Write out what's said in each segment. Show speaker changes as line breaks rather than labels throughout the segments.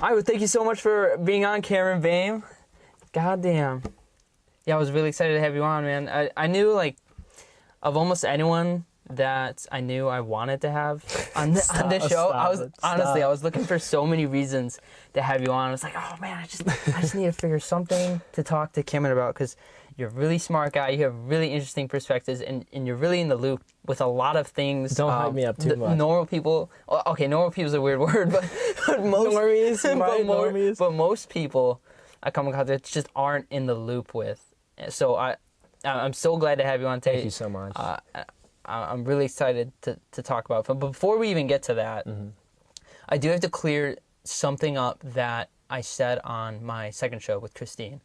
All right, well, thank you so much for being on, Cameron Behm. Goddamn. Yeah, I was really excited to have you on, man. I knew, like, of almost anyone that I knew I wanted to have on this show. I was looking for so many reasons to have you on. I was like, oh man, I just need to figure something to talk to Cameron about, because you're a really smart guy. You have really interesting perspectives, and you're really in the loop with a lot of things.
Don't hype me up too much.
Normal people. Okay, normal people is a weird word, but most
normies.
But most people I come across that just aren't in the loop with. So I'm so glad to have you on today.
Thank you so much.
I'm really excited to talk about it. But before we even get to that, I do have to clear something up that I said on my second show with Christine.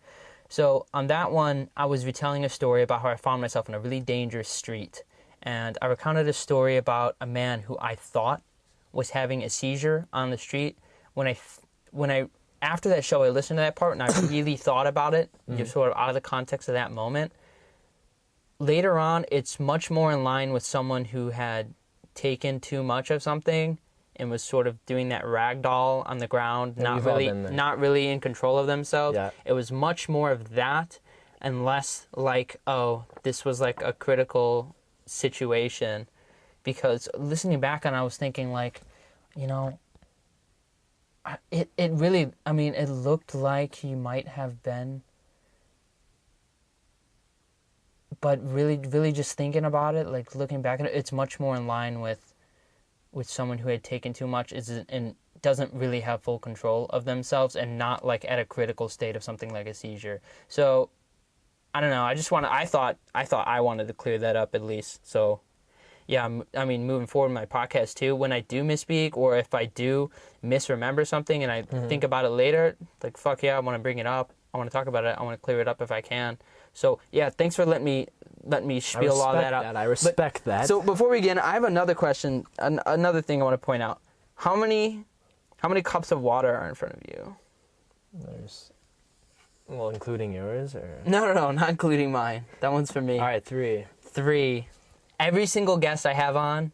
So on that one, I was retelling a story about how I found myself in a really dangerous street. And I recounted a story about a man who I thought was having a seizure on the street. When I after that show, I listened to that part and I really thought about it, just sort of out of the context of that moment. Later on, it's much more in line with someone who had taken too much of something and was sort of doing that ragdoll on the ground, not really in control of themselves.
Yeah.
It was much more of that and less like, oh, this was like a critical situation. Because listening back on it, I was thinking, like, you know, it really, I mean, it looked like he might have been, but really just thinking about it, like looking back at it, it's much more in line with someone who had taken too much and doesn't really have full control of themselves and not like at a critical state of something like a seizure. So I don't know. I thought I wanted to clear that up at least. So yeah, I mean, moving forward in my podcast too, when I do misspeak or if I do misremember something and I think about it later, like, fuck yeah, I want to bring it up. I want to talk about it. I want to clear it up if I can. So yeah, thanks for letting me spiel all that out.
I respect that.
So before we begin, I have another question, another thing I want to point out. How many cups of water are in front of you?
Well, including yours, or?
No, not including mine. That one's for me.
All right, 3.
3. Every single guest I have on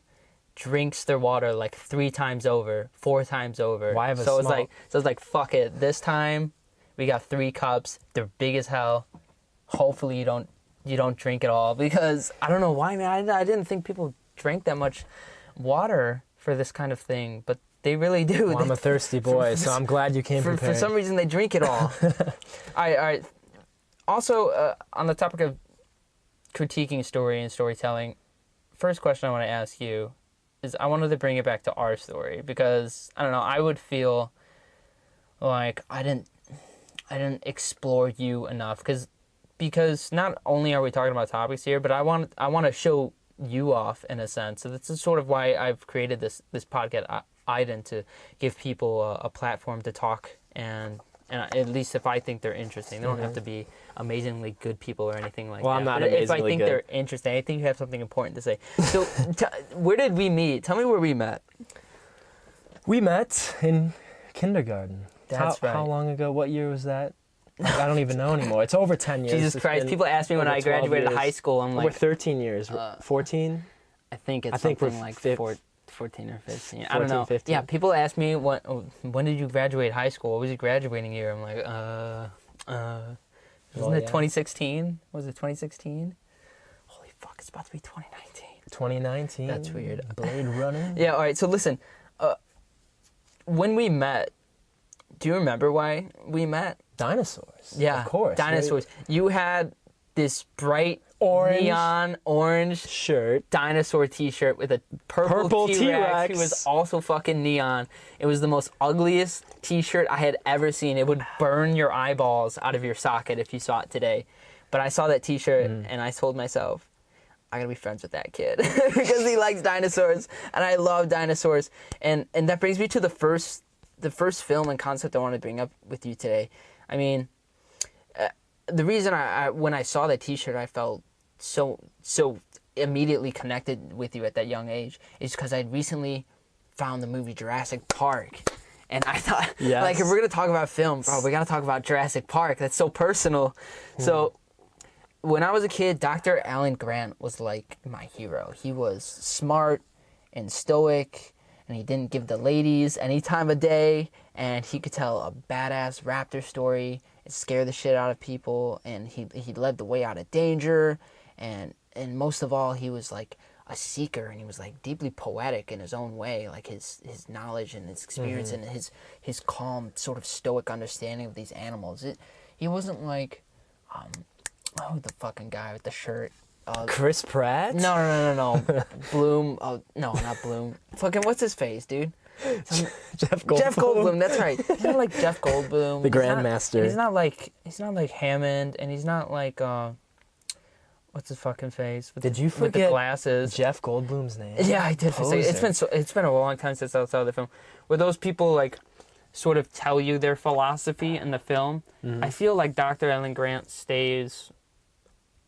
drinks their water like 3 times over, 4 times over.
Why have a
so
small...
it's like fuck it. This time we got 3 cups. They're big as hell. Hopefully you don't drink it all, because I don't know why, man. I didn't think people drank that much water for this kind of thing, but they really do.
Well, I'm a thirsty boy, so I'm glad you came prepared.
For some reason, they drink it all. All right. Also, on the topic of critiquing story and storytelling, first question I want to ask you is, I wanted to bring it back to our story, because I don't know, I would feel like I didn't explore you enough, because not only are we talking about topics here, but I want to show you off in a sense. So this is sort of why I've created this podcast, IDEN, to give people a platform to talk, and at least if I think they're interesting. They don't have to be amazingly good people or anything like that.
Well, I'm not amazingly good.
If I think they're interesting, I think you have something important to say. So where did we meet? Tell me where we met.
We met in kindergarten.
That's right.
How long ago? What year was that? I don't even know anymore. It's over 10 years.
Jesus Christ. People ask me when I graduated high school. I'm like...
Over 13 years. 14?
I think it's something like 14 or 15. I don't know.
15.
Yeah, people ask me, when did you graduate high school? What was your graduating year? I'm like, wasn't it 2016? Was it 2016? Holy fuck, it's about to be 2019.
2019?
That's weird.
Blade Runner?
Yeah, all right, so listen. When we met, do you remember why we met?
Dinosaurs.
Yeah,
of course.
Dinosaurs. Right? You had this bright neon orange
shirt,
dinosaur t-shirt with a purple T-Rex who was also fucking neon. It was the most ugliest t-shirt I had ever seen. It would burn your eyeballs out of your socket if you saw it today. But I saw that t-shirt and I told myself, I gotta be friends with that kid because he likes dinosaurs and I love dinosaurs. And that brings me to the first film and concept I want to bring up with you today. I mean, the reason when I saw that t-shirt, I felt so immediately connected with you at that young age is because I'd recently found the movie Jurassic Park. And I thought, like, if we're going to talk about film, bro, we got to talk about Jurassic Park. That's so personal. So when I was a kid, Dr. Alan Grant was like my hero. He was smart and stoic and he didn't give the ladies any time of day, and he could tell a badass raptor story and scare the shit out of people, and he led the way out of danger, and most of all, he was like a seeker, and he was like deeply poetic in his own way, like his knowledge and his experience and his calm sort of stoic understanding of these animals. He wasn't like the fucking guy with the shirt.
Chris Pratt?
No. Bloom. Oh, no, not Bloom. Fucking, what's his face, dude?
Jeff Goldblum.
Jeff Goldblum, that's right. He's not like Jeff Goldblum.
The Grandmaster.
He's not like Hammond, and he's not like, what's his fucking face?
Did you forget
with the glasses?
Jeff Goldblum's name?
Yeah, I did.
Poser.
It's been a long time since I saw the film. Where those people, like, sort of tell you their philosophy in the film. I feel like Dr. Alan Grant stays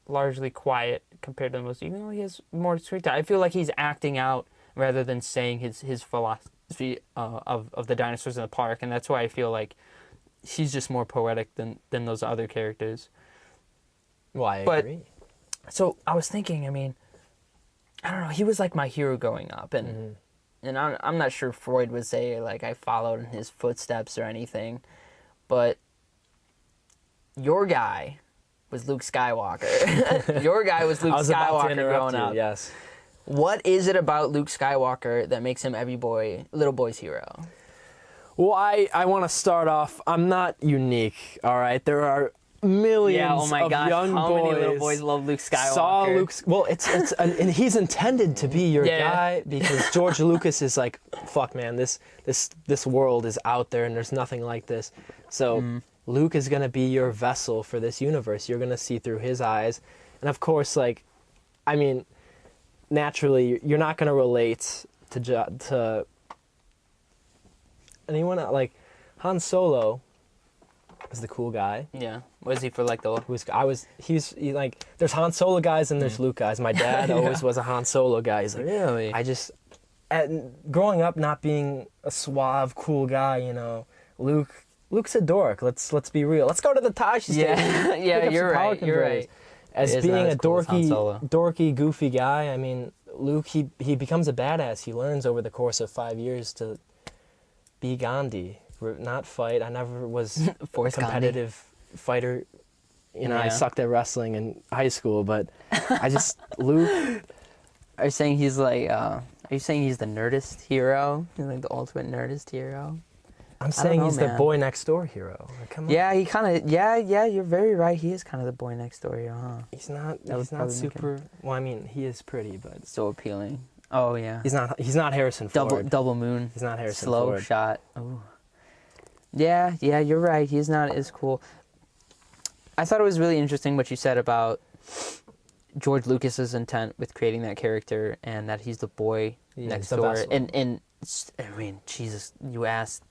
largely quiet compared to most, even though he has more screen time. I feel like he's acting out rather than saying his philosophy of the dinosaurs in the park, and that's why I feel like he's just more poetic than those other characters.
Well, I agree.
So I was thinking, I mean, I don't know, he was like my hero growing up, and I'm not sure Freud would say like I followed in his footsteps or anything, but your guy was Luke Skywalker. Your guy was Luke Skywalker growing up.
Yes.
What is it about Luke Skywalker that makes him little boy's hero?
Well, I want to start off. I'm not unique. All right, there are millions of young
how
boys.
many little boys love Luke Skywalker?
Saw Luke. Well, and he's intended to be your guy because George Lucas is like, fuck, man, this world is out there and there's nothing like this. So. Luke is going to be your vessel for this universe. You're going to see through his eyes. And of course, like, I mean, naturally, you're not going to relate to anyone, like, Han Solo is the cool guy.
Yeah. Was he for, like,
he's like, there's Han Solo guys and there's Luke guys. My dad always was a Han Solo guy. He's like,
really?
Growing up not being a suave, cool guy, Luke's a dork. Let's be real. Let's go to the Tashi station.
Yeah, you're right.
As being a dorky, goofy guy, I mean, Luke, he becomes a badass. He learns over the course of 5 years to be Gandhi, not fight. I never was a competitive fighter. I sucked at wrestling in high school, but Luke.
Are you saying he's like? Are you saying he's the nerdist hero? He's like the ultimate nerdist hero?
I'm saying he's the boy next door hero. Like, come on.
Yeah, he kind of. Yeah, you're very right. He is kind of the boy next door hero, huh?
He's not super. Well, I mean, he is pretty, but
so appealing. Oh yeah.
He's not Harrison Ford.
Double moon.
He's not Harrison
Ford. Slow shot. Oh. Yeah, you're right. He's not as cool. I thought it was really interesting what you said about George Lucas's intent with creating that character, and that he's the boy next door. And I mean, Jesus, you ask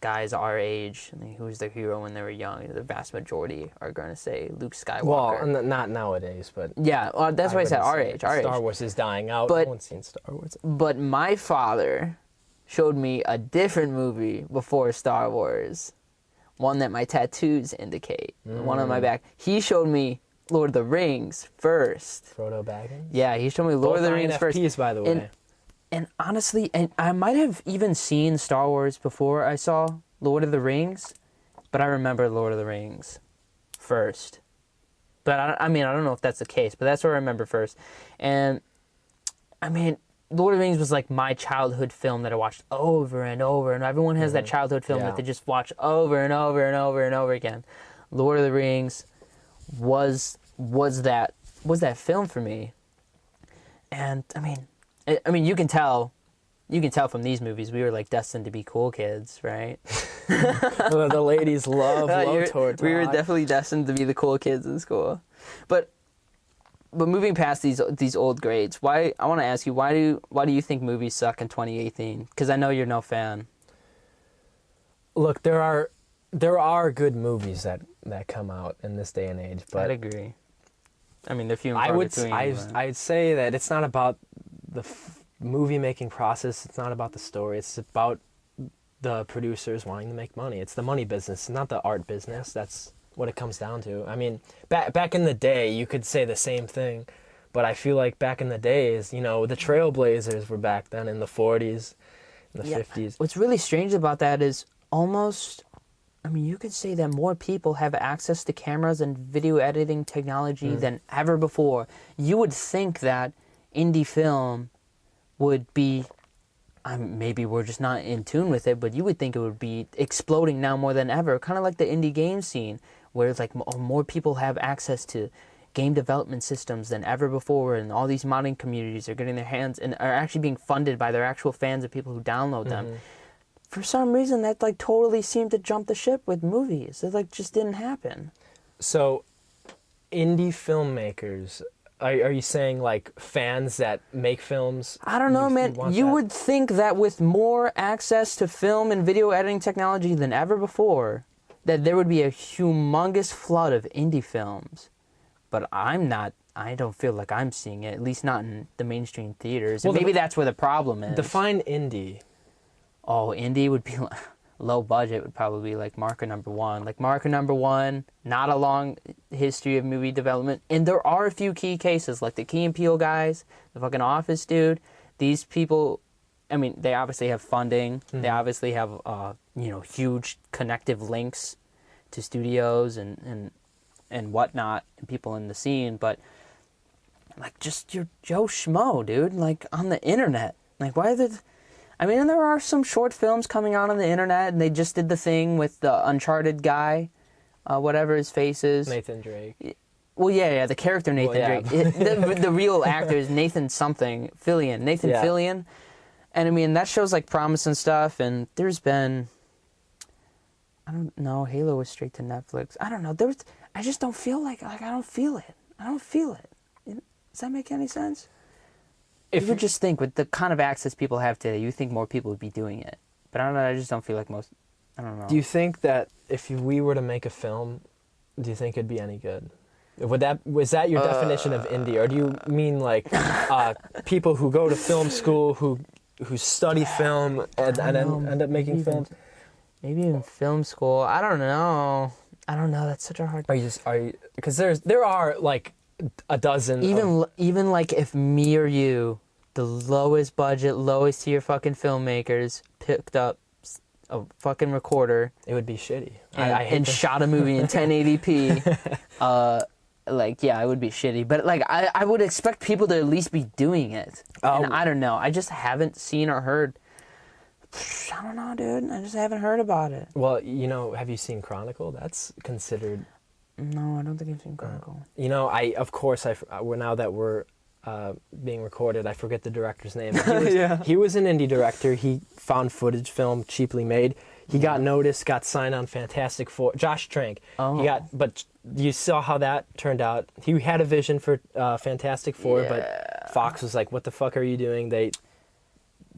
guys our age, I mean, who's their hero when they were young, the vast majority are going to say Luke Skywalker.
Well, not nowadays, but...
Yeah, well, that's why I said our age.
Star Wars is dying out. No one's seen Star Wars.
But my father showed me a different movie before Star Wars. One that my tattoos indicate. One on my back. He showed me Lord of the Rings first.
Frodo Baggins?
Yeah, he showed me Lord of the Rings first.
INFPs, by the way.
And honestly, and I might have even seen Star Wars before I saw Lord of the Rings, but I remember Lord of the Rings first. But I don't know if that's the case, but that's what I remember first. And I mean, Lord of the Rings was like my childhood film that I watched over and over, and everyone has that childhood film that they just watch over and over and over and over again. Lord of the Rings was that film for me. And I mean, you can tell from these movies we were like destined to be cool kids, right?
The ladies love Todd.
We were definitely destined to be the cool kids in school. But moving past these old grades, I want to ask you, why do you think movies suck in 2018? Because I know you're no fan.
Look, there are good movies that come out in this day and age, but
I'd agree. I mean, they're few and far between.
I'd say that it's not about the movie-making process. It's not about the story. It's about the producers wanting to make money. It's the money business, not the art business. That's what it comes down to. I mean, back in the day, you could say the same thing, But I feel like back in the days, the trailblazers were back then in the 40s, in the 50s.
What's really strange about that is almost, you could say that more people have access to cameras and video editing technology than ever before. You would think that indie film would be, maybe we're just not in tune with it, but you would think it would be exploding now more than ever. Kind of like the indie game scene, where it's like more people have access to game development systems than ever before, and all these modding communities are getting their hands and are actually being funded by their actual fans and people who download them. For some reason, that like totally seemed to jump the ship with movies. It like just didn't happen.
So, indie filmmakers, are you saying like fans that make films?
I don't know, man. You would think that with more access to film and video editing technology than ever before, that there would be a humongous flood of indie films. But I don't feel like I'm seeing it, at least not in the mainstream theaters. Well, maybe that's where the problem is.
Define indie.
Oh, indie would be low budget, would probably be like marker number one. Like marker number one, not a long history of movie development. And there are a few key cases, like the Key and Peele guys, the fucking Office dude. These people, they obviously have funding. They obviously have, huge connective links to studios and whatnot, and people in the scene, but like just your Joe Schmo, dude, like on the internet. Like why and there are some short films coming out on the internet, and they just did the thing with the Uncharted guy, whatever his face is.
Nathan Drake.
Well, yeah, the character Nathan Drake. The real actor is Nathan Fillion. And that shows like promise and stuff, and there's been, I don't know, Halo was straight to Netflix. I don't know, I just don't feel like I don't feel it. Does that make any sense? You would just think with the kind of access people have today, you think more people would be doing it. But I don't know, I just don't feel like most, I don't know.
Do you think that if we were to make a film, do you think it'd be any good? Was that your definition of indie? Or do you mean like people who go to film school, who study film and then end up making films?
Maybe in film school. I don't know. That's such a hard.
Are you? Because there are like a dozen.
Even like if me or you, the lowest budget, lowest tier fucking filmmakers, picked up a fucking recorder,
it would be shitty.
And shot a movie in 1080p. It would be shitty. But like I would expect people to at least be doing it. And I don't know. I just haven't seen or heard. I don't know, dude. I just haven't heard about it.
Well, have you seen Chronicle? That's considered.
No, I don't think I've seen Chronicle.
Now that we're being recorded, I forget the director's name. He was an indie director. He found footage film, cheaply made. He got noticed, got signed on Fantastic Four. Josh Trank.
Oh.
But you saw how that turned out. He had a vision for Fantastic Four, but Fox was like, "What the fuck are you doing?"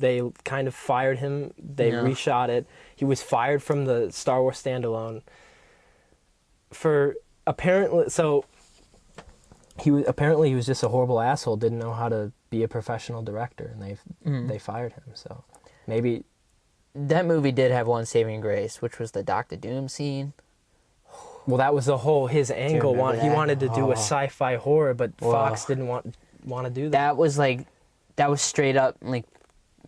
They kind of fired him. They reshot it. He was fired from the Star Wars standalone. He was just a horrible asshole. Didn't know how to be a professional director, and they fired him. So maybe
that movie did have one saving grace, which was the Doctor Doom scene.
Well, that was his angle. He wanted to do a sci-fi horror, but Fox didn't want to do that.
That was straight up like.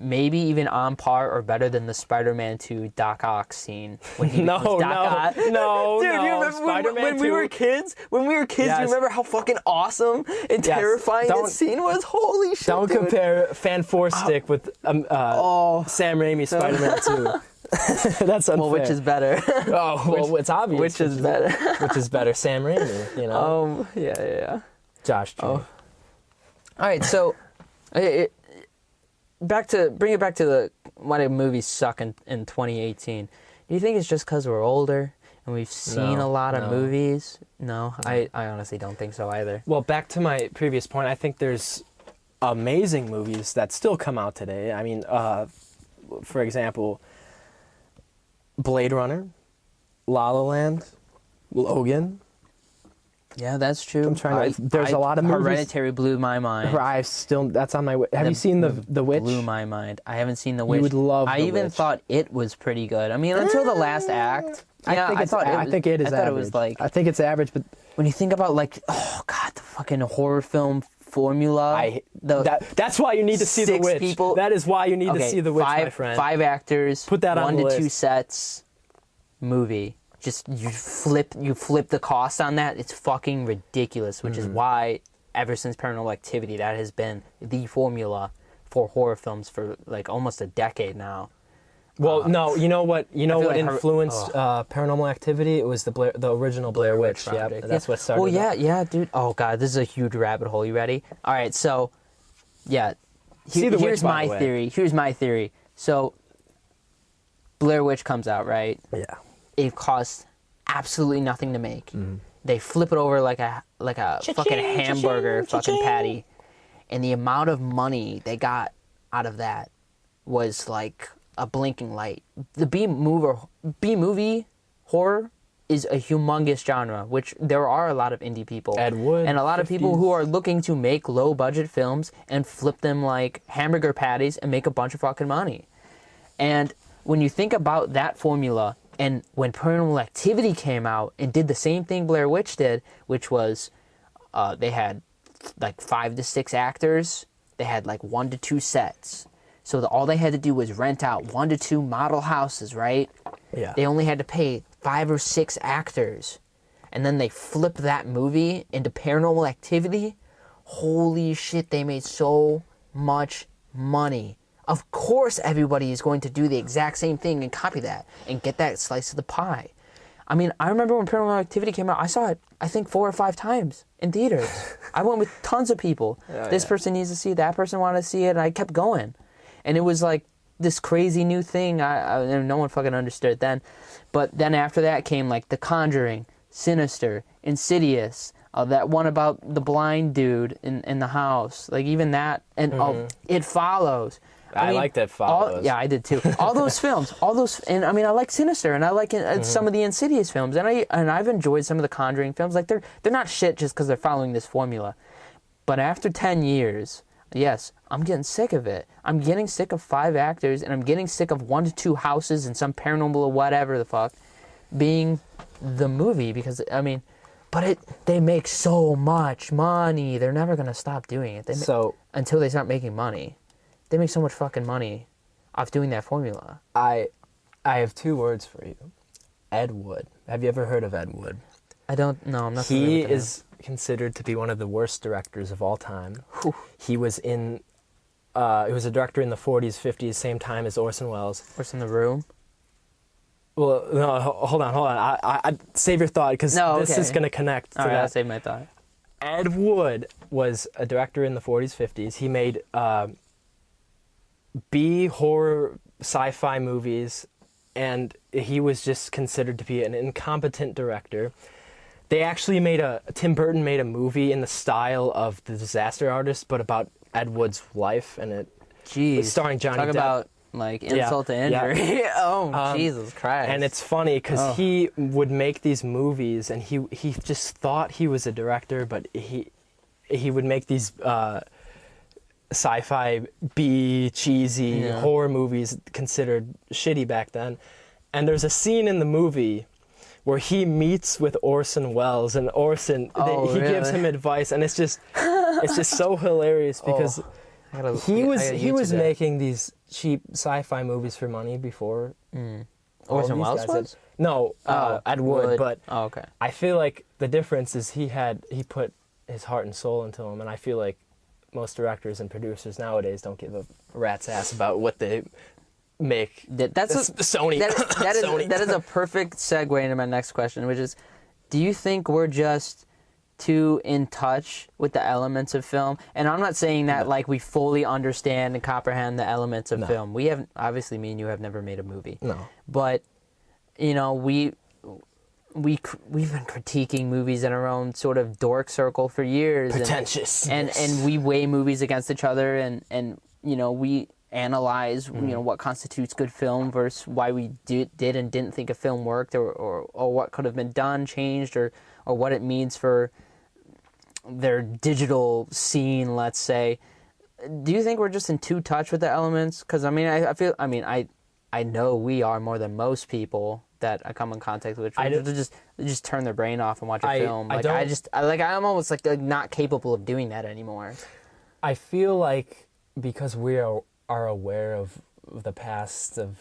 Maybe even on par or better than the Spider-Man 2 Doc Ock scene. When he was Doc Ock.
Dude,
you remember when we were kids? When we were kids, yes. Do you remember how fucking awesome and terrifying that scene was? Holy shit,
Don't compare Fan Four Stick with Sam Raimi's Spider-Man 2. That's unfair.
Well, which is better?
It's obvious.
Which is better?
Which is better? Sam Raimi,
Yeah.
Josh Trank.
All right, so... bring it back to why did movies suck in 2018. Do you think it's just because we're older and we've seen a lot of movies? No, I honestly don't think so either.
Well, back to my previous point, I think there's amazing movies that still come out today. I mean, for example, Blade Runner, La La Land, Logan.
Yeah, that's true.
There's a lot of movies.
Hereditary blew my mind.
That's on my. Have you seen The Witch?
Blew my mind. I haven't seen The Witch.
You would love The Witch.
I even thought it was pretty good. I mean, until the last act.
I think it is average.
It was like.
I think it's average, but
when you think about the fucking horror film formula.
That's why you need to see The Witch.
People,
that is why you need to see The Witch, my friend.
5 actors,
put that on the list.
1 to 2 sets, movie. Just you flip the cost on that. It's fucking ridiculous, which is why ever since Paranormal Activity, that has been the formula for horror films for like almost a decade now.
Well, no, you know what influenced Paranormal Activity? It was the original Blair Witch. Yeah, that's what started.
Well, yeah, dude. Oh god, this is a huge rabbit hole. You ready? All right, so yeah, here's my theory. Here's my theory. So Blair Witch comes out, right?
Yeah.
It costs absolutely nothing to make. Mm-hmm. They flip it over like a fucking hamburger fucking patty, and the amount of money they got out of that was like a blinking light. The B movie horror is a humongous genre, which there are a lot of indie people
Ed Wood,
and a lot of people who are looking to make low budget films and flip them like hamburger patties and make a bunch of fucking money. And when you think about that formula, and when Paranormal Activity came out and did the same thing Blair Witch did, which was they had like 5 to 6 actors, they had like 1 to 2 sets. So all they had to do was rent out 1 to 2 model houses, right?
Yeah.
They only had to pay 5 or 6 actors. And then they flipped that movie into Paranormal Activity. Holy shit, they made so much money. Of course everybody is going to do the exact same thing and copy that and get that slice of the pie. I mean, I remember when Paranormal Activity came out, I saw it, I think 4 or 5 times in theaters. I went with tons of people. This person needs to see it, that person wanted to see it, and I kept going. And it was like this crazy new thing. No one fucking understood it then. But then after that came like The Conjuring, Sinister, Insidious, that one about the blind dude in the house. Like even that, and It Follows.
I like that Follows.
Yeah, I did too. All those films, and I mean, I like Sinister, and I like some of the Insidious films, and I've enjoyed some of the Conjuring films. Like they're not shit just because they're following this formula. But after 10 years, yes, I'm getting sick of it. I'm getting sick of 5 actors, and I'm getting sick of 1 to 2 houses and some paranormal or whatever the fuck being the movie, because I mean, they make so much money. They're never gonna stop doing it. Until they stop making money. They make so much fucking money off doing that formula.
I have 2 words for you. Ed Wood. Have you ever heard of Ed Wood?
I don't know. I'm not.
He is considered to be one of the worst directors of all time. Whew. He was a director in the 40s, 50s, same time as Orson Welles.
What's in the Room?
Well, no, hold on. I save your thought, because this is going to connect to
all right,
that.
I'll save my thought.
Ed Wood was a director in the 40s, 50s. He made B-horror sci-fi movies, and he was just considered to be an incompetent director. They actually Tim Burton made a movie in the style of The Disaster Artist, but about Ed Wood's life, and it was starring Johnny Depp.
Talk about like insult to injury. Yeah. Oh, Jesus Christ.
And it's funny because he would make these movies, and he just thought he was a director, but he would make these sci-fi B cheesy horror movies considered shitty back then. And there's a scene in the movie where he meets with Orson Welles, and he gives him advice, and it's just so hilarious because he was making these cheap sci-fi movies for money before.
Orson Welles was?
No, Ed Wood, but
okay.
I feel like the difference is he put his heart and soul into them, and I feel like most directors and producers nowadays don't give a rat's ass about what they make. Sony.
That is a perfect segue into my next question, which is, do you think we're just too in touch with the elements of film? And I'm not saying that like we fully understand and comprehend the elements of film. We haven't, obviously me and you have never made a movie.
No.
But, you know, we've been critiquing movies in our own sort of dork circle for years.
Pretentious.
And we weigh movies against each other, and you know, we analyze you know, what constitutes good film versus why we did and didn't think a film worked, or what could have been done, changed, or what it means for their digital scene, let's say. Do you think we're just in too touch with the elements? Because I mean, I I know we are more than most people that I come in contact with. Just turn their brain off and watch a film. Like I'm almost like not capable of doing that anymore.
I feel like because we are aware of the past of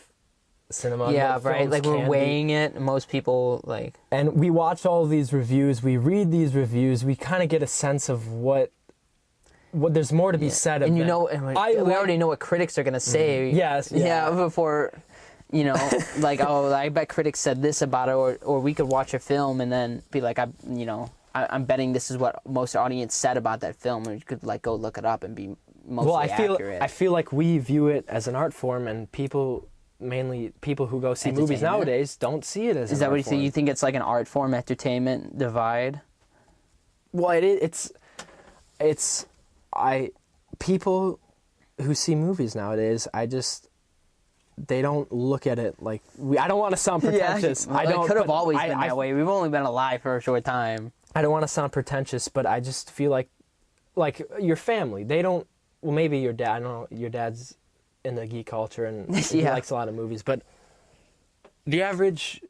cinema.
Yeah, right. Like we're weighing it. Most people like.
And we watch all these reviews. We read these reviews. We kind of get a sense of what there's more to be said.
And we already know what critics are gonna say.
Yes.
Yeah. Before, like, oh, I bet critics said this about it, or we could watch a film and then be like, I'm betting this is what most audience said about that film, and you could like go look it up and be mostly accurate.
I feel like we view it as an art form, and mainly people who go see movies nowadays don't see it as an art form. Is that what you think?
You think it's like an art form entertainment divide?
Well, people who see movies nowadays, they don't look at it like I don't want to sound pretentious.
Yeah, it could have always been that way. We've only been alive for a short time.
I don't want to sound pretentious, but I just feel like your family, they don't. Well, maybe your dad. I don't know. Your dad's in the geek culture and he likes a lot of movies, but the average,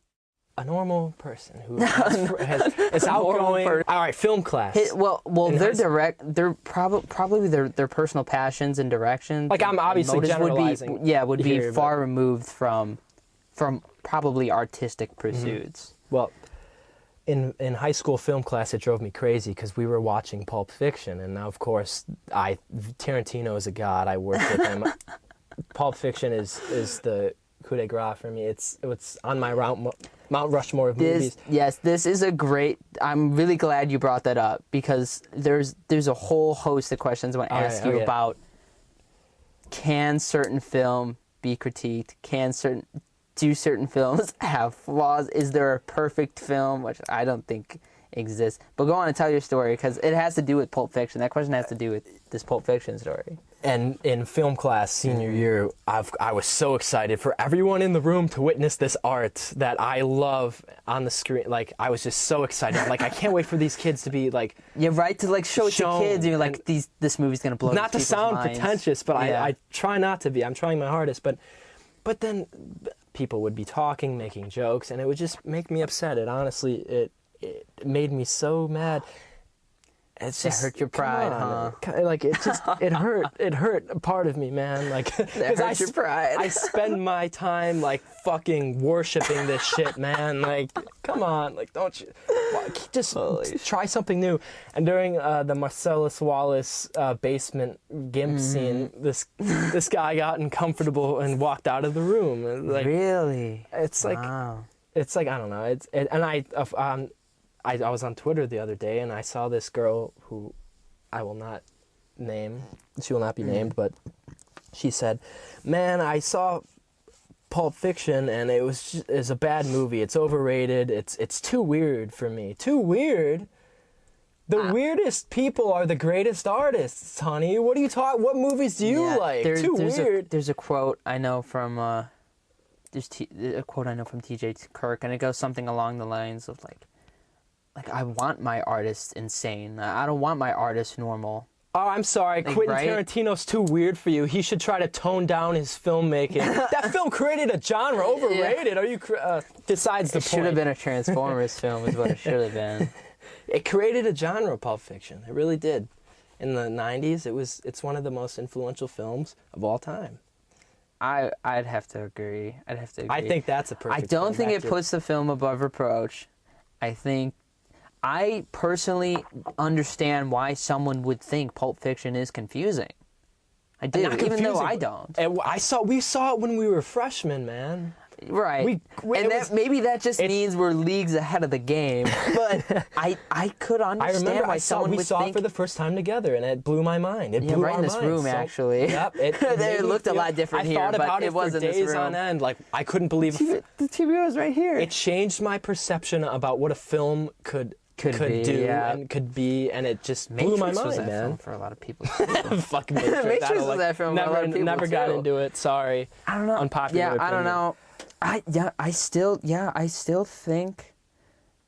a normal person who is outgoing. All right, film class.
They're probably their personal passions and directions.
Like I'm obviously generalizing.
Would be far removed from probably artistic pursuits.
Well, in high school film class, it drove me crazy because we were watching Pulp Fiction, and now of course Tarantino is a god. I worship him. Pulp Fiction is the coup de grace for me. It's on my Mount Rushmore of movies.
Yes, this is a great. I'm really glad you brought that up because there's a whole host of questions I want to ask you about. Can certain film be critiqued? Do certain films have flaws? Is there a perfect film, which I don't think exists? But go on and tell your story because it has to do with Pulp Fiction. That question has to do with this Pulp Fiction story.
And in film class senior year, I was so excited for everyone in the room to witness this art that I love on the screen. Like, I was just so excited. Like, I can't wait for these kids to be like...
Yeah, right, to like show it to kids. You're like, this movie's going to blow
not to sound
minds.
Pretentious, but I try not to be. I'm trying my hardest. But then people would be talking, making jokes, and it would just make me upset. It honestly, it made me so mad. It
hurt your pride, huh?
Like it hurt a part of me, man. Like
hurt your pride.
I spend my time like fucking worshiping this shit, man. Like, come on, like don't you just try something new? And during the Marcellus Wallace basement gimp scene, this guy got uncomfortable and walked out of the room. Like,
really?
It's like it's like I don't know. I was on Twitter the other day and I saw this girl who I will not name. She will not be named, but she said, "Man, I saw Pulp Fiction and it's a bad movie. It's overrated. It's too weird for me. Too weird? The weirdest people are the greatest artists, honey. What are you talking? What movies do you like? Too weird."
There's a quote I know from a quote I know from T.J. Kirk, and it goes something along the lines of like I want my artist insane. I don't want my artist normal.
Oh, I'm sorry. Like, Quentin Tarantino's too weird for you. He should try to tone down his filmmaking. That film created a genre. Overrated. Are you? Besides the point. It
should have been a Transformers film is what it should have been.
It created a genre, Pulp Fiction. It really did. In the 90s, it's one of the most influential films of all time.
I'd have to agree. I
think that's a perfect
I don't think it puts the film above reproach. I personally understand why someone would think Pulp Fiction is confusing. I do, even though I don't.
And we saw it when we were freshmen, man.
Right. Maybe that just means we're leagues ahead of the game. But I could understand why someone would think...
We saw it for the first time together, and it blew my mind. It blew
right in this room, actually.
Yep.
It looked a lot different here, but it was in this room. I thought about it for days on end.
Like, I couldn't believe...
The TV was right here.
It changed my perception about what a film could do and could be, and it just blew my mind,
was that
man.
Film for a lot of people.
Fuck Matrix.
Matrix was that film for a lot of people
Never got into it. Sorry.
I don't know.
Unpopular opinion.
I don't know. I still think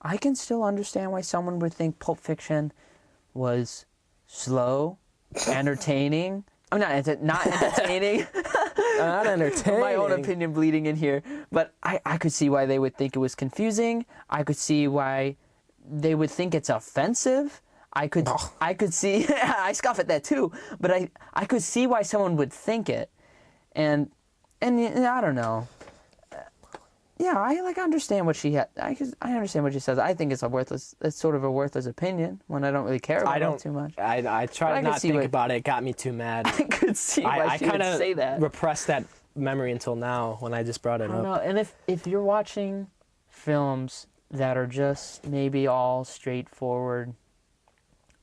I can still understand why someone would think Pulp Fiction was slow, entertaining, I'm not entertaining.
Not entertaining.
My own opinion bleeding in here. But I could see why they would think it was confusing. I could see why they would think it's offensive. I could see, I scoff at that too, but I could see why someone would think it. And I don't know. Yeah, I understand what she had. I understand what she says. I think it's sort of a worthless opinion when I don't really care about it too much.
I try to not think about it. It got me too mad.
I could see why she would say that.
I kind of repressed that memory until now when I just brought it up.
I don't know. And if you're watching films that are just maybe all straightforward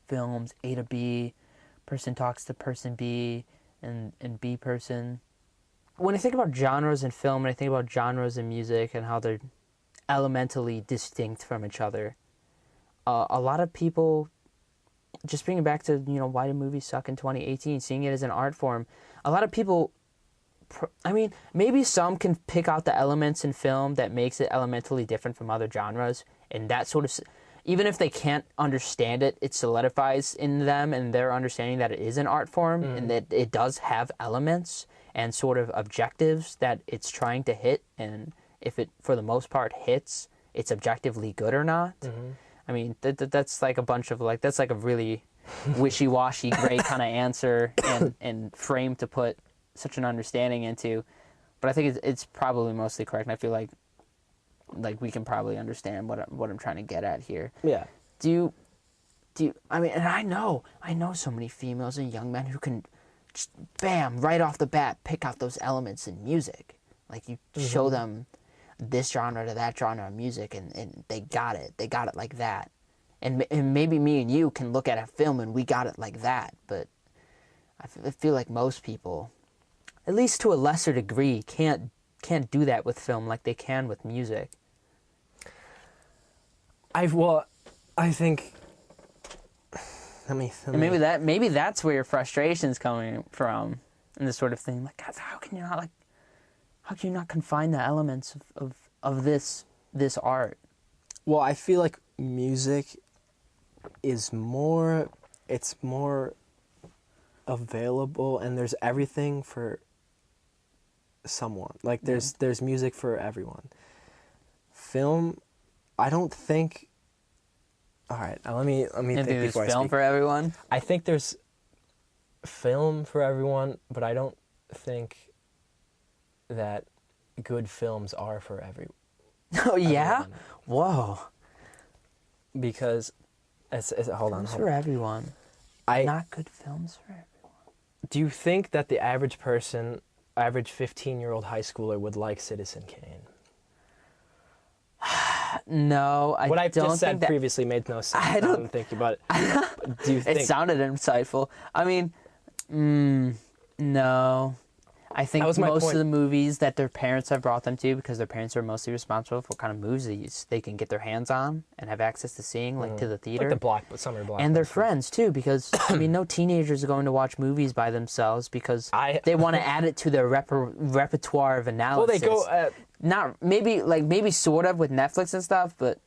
films, A to B, person talks to person B, and B person. When I think about genres in film, and I think about genres in music and how they're elementally distinct from each other, a lot of people, just bringing it back to, why do movies suck in 2018, seeing it as an art form, a lot of people, maybe some can pick out the elements in film that makes it elementally different from other genres, and that sort of, even if they can't understand it, it solidifies in them and their understanding that it is an art form and that it does have elements and sort of objectives that it's trying to hit, and if it, for the most part, hits, it's objectively good or not. I mean, that's like a bunch of, that's like a really wishy-washy, gray kind of answer and frame to put such an understanding into. But I think it's probably mostly correct, and I feel like we can probably understand what I'm trying to get at here.
Yeah.
Do you, and I know so many females and young men who can just, bam, right off the bat, pick out those elements in music. Like, you show them this genre to that genre of music, and they got it. They got it like that. And maybe me and you can look at a film and we got it like that, but I feel like most people, at least to a lesser degree, can't do that with film like they can with music.
I think. Let me.
And maybe that's where your frustration's coming from, and this sort of thing. Like, God, how can you not confine the elements of this art?
Well, I feel like music is more. It's more available, and there's everything for someone. Like, there's music for everyone. Film, I don't think. All right, let me think before I speak.
Film for everyone?
I think there's film for everyone, but I don't think that good films are for everyone.
Oh, yeah? Whoa.
Because, hold on.
For everyone. Not good films for everyone.
Do you think that the average 15-year-old high schooler would like Citizen Kane?
No, I don't think
what I just said previously made no sense. I don't think about it. Do you think...
It sounded insightful. I mean, no. I think most of the movies that their parents have brought them to, because their parents are mostly responsible for what kind of movies they can get their hands on and have access to seeing, like to the theater.
Like the summer block.
And their friends, too, because, no teenagers are going to watch movies by themselves because they want to add it to their repertoire of analysis.
Well, they go...
Not maybe sort of with Netflix and stuff, but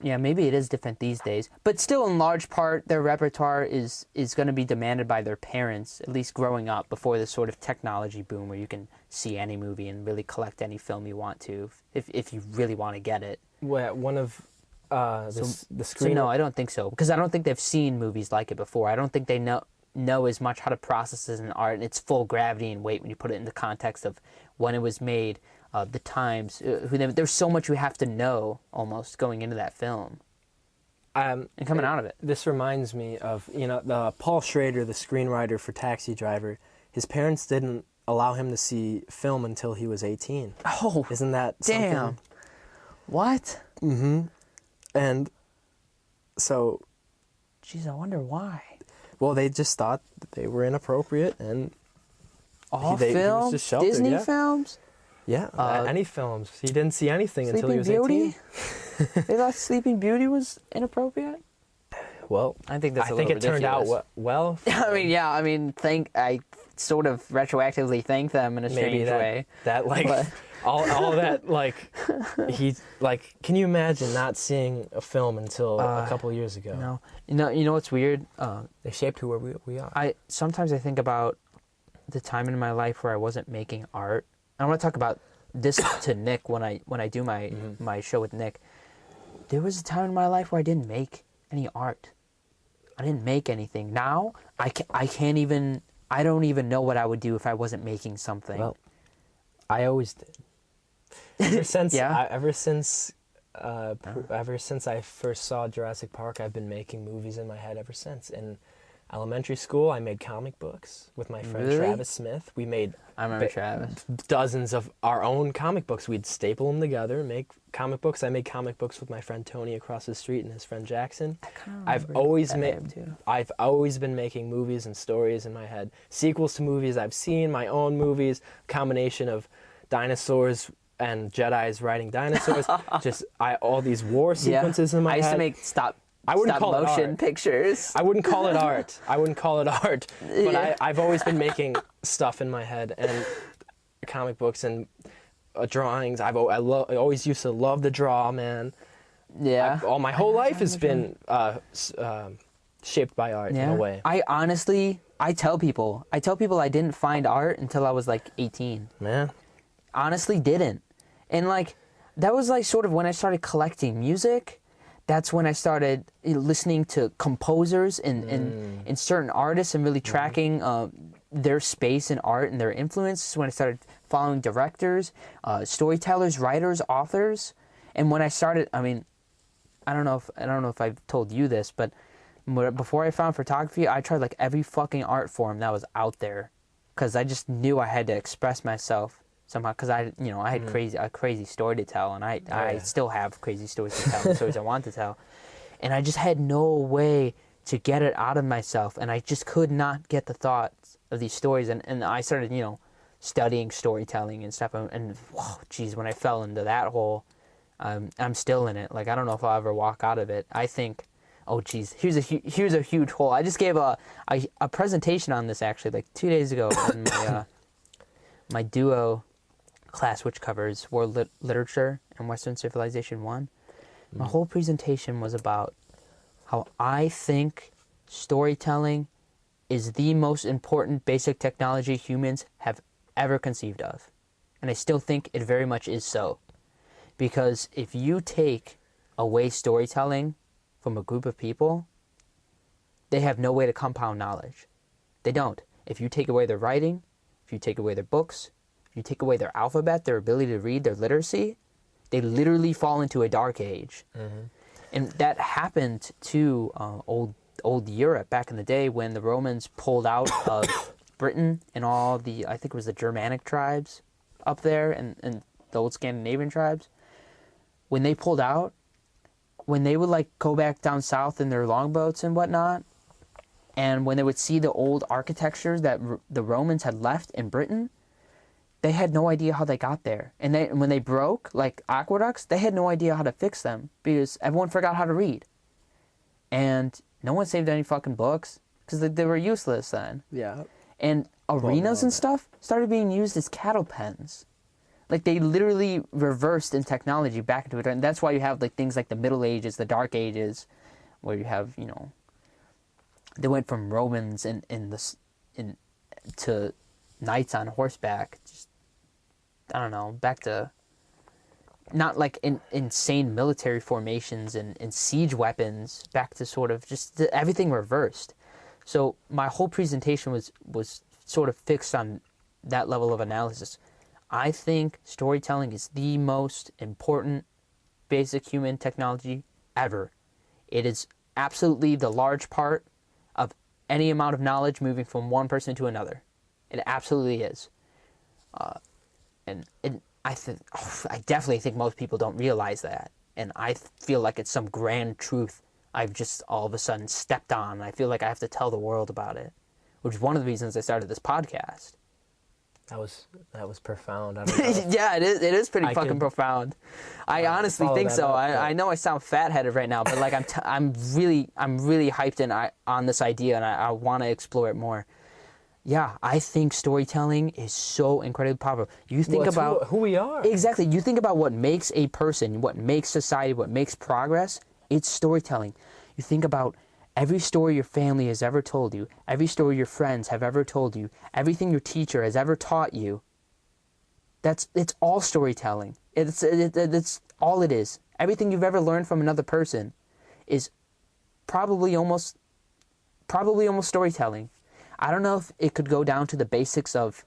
yeah, maybe it is different these days. But still, in large part, their repertoire is going to be demanded by their parents, at least growing up before this sort of technology boom where you can see any movie and really collect any film you want to, if you really want to get it.
Well, one of the screen.
So no, I don't think so, because I don't think they've seen movies like it before. I don't think they know as much how to process it as an art and its full gravity and weight when you put it in the context of when it was made, the times. There's so much we have to know almost going into that film and coming out of it.
This reminds me of the Paul Schrader, the screenwriter for Taxi Driver. His parents didn't allow him to see film until he was 18.
Oh,
isn't that something?
Damn. What?
Mm-hmm. And so,
jeez, I wonder why.
Well, they just thought that they were inappropriate, and
all films, Disney films.
Yeah, any films. He didn't see anything until he was
Sleeping
18.
Beauty? They thought Sleeping Beauty was inappropriate?
well,
I think that's
I think it turned out well.
I mean, yeah. I mean, I sort of retroactively thank them in a strange way.
That like all that like he's like. Can you imagine not seeing a film until a couple of years ago?
No, you know what's weird?
They shaped who we are.
Sometimes I think about the time in my life where I wasn't making art. I want to talk about this to Nick when I do my show with Nick. There was a time in my life where I didn't make any art. I didn't make anything. Now I can't even. I don't even know what I would do if I wasn't making something.
Well, I always did. Ever since ever since I first saw Jurassic Park, I've been making movies in my head ever since. In elementary school, I made comic books with my friend Travis Smith. We made
Travis.
Dozens of our own comic books. We'd staple them together, make comic books. I made comic books with my friend Tony across the street and his friend Jackson. I've always been making movies and stories in my head. Sequels to movies I've seen, my own movies, combination of dinosaurs and Jedis riding dinosaurs. All these war sequences in my head.
I used to make stop motion pictures.
I wouldn't call it art. But I've always been making stuff in my head, and comic books and drawings. I always used to love to draw, man.
Yeah.
All my whole life has been shaped by art in a way.
I tell people I didn't find art until I was like 18.
Man.
Honestly didn't. And like that was like sort of when I started collecting music. That's when I started listening to composers and certain artists and really tracking their space in art and their influence. When I started following directors, storytellers, writers, authors, and when I started, I mean, I don't know if I've told you this, but before I found photography, I tried like every fucking art form that was out there, because I just knew I had to express myself somehow, because I had a crazy story to tell, and I still have crazy stories to tell, stories I want to tell, and I just had no way to get it out of myself, and I just could not get the thoughts of these stories, and I started studying storytelling and stuff, and whoa, geez, when I fell into that hole, I'm still in it. Like, I don't know if I'll ever walk out of it. I think, oh geez, here's a huge hole. I just gave a presentation on this actually like 2 days ago in my duo class, which covers world literature and Western Civilization 1. My whole presentation was about how I think storytelling is the most important basic technology humans have ever conceived of. And I still think it very much is so. Because if you take away storytelling from a group of people, they have no way to compound knowledge. They don't. If you take away their writing, if you take away their books, if you take away their alphabet, their ability to read, their literacy, they literally fall into a dark age. Mm-hmm. And that happened to old Europe back in the day when the Romans pulled out of Britain and all the, I think it was the Germanic tribes up there and the old Scandinavian tribes. When they pulled out, when they would like go back down south in their longboats and whatnot, and when they would see the old architectures that the Romans had left in Britain, they had no idea how they got there. And when they broke, like aqueducts, they had no idea how to fix them because everyone forgot how to read. And no one saved any fucking books because they were useless then.
Yeah.
And arenas and stuff started being used as cattle pens. Like, they literally reversed in technology back into it. And that's why you have like things like the Middle Ages, the Dark Ages, where you have, they went from Romans to knights on horseback, just, I don't know, back to not like insane military formations and siege weapons, back to sort of just everything reversed. So my whole presentation was sort of fixed on that level of analysis. I think storytelling is the most important basic human technology ever. It is absolutely the large part of any amount of knowledge moving from one person to another. It absolutely is. And I definitely think most people don't realize that. And I feel like it's some grand truth I've just all of a sudden stepped on. I feel like I have to tell the world about it, which is one of the reasons I started this podcast.
That was profound. I don't know.
Yeah, it is pretty fucking profound. I honestly think so. I know I sound fat-headed right now, but like I'm really hyped on this idea, and I want to explore it more. Yeah, I think storytelling is so incredibly powerful. You think about
who we are.
Exactly. You think about what makes a person, what makes society, what makes progress. It's storytelling. You think about every story your family has ever told you, every story your friends have ever told you, everything your teacher has ever taught you. It's all storytelling. It's all it is. Everything you've ever learned from another person is probably almost storytelling. I don't know if it could go down to the basics of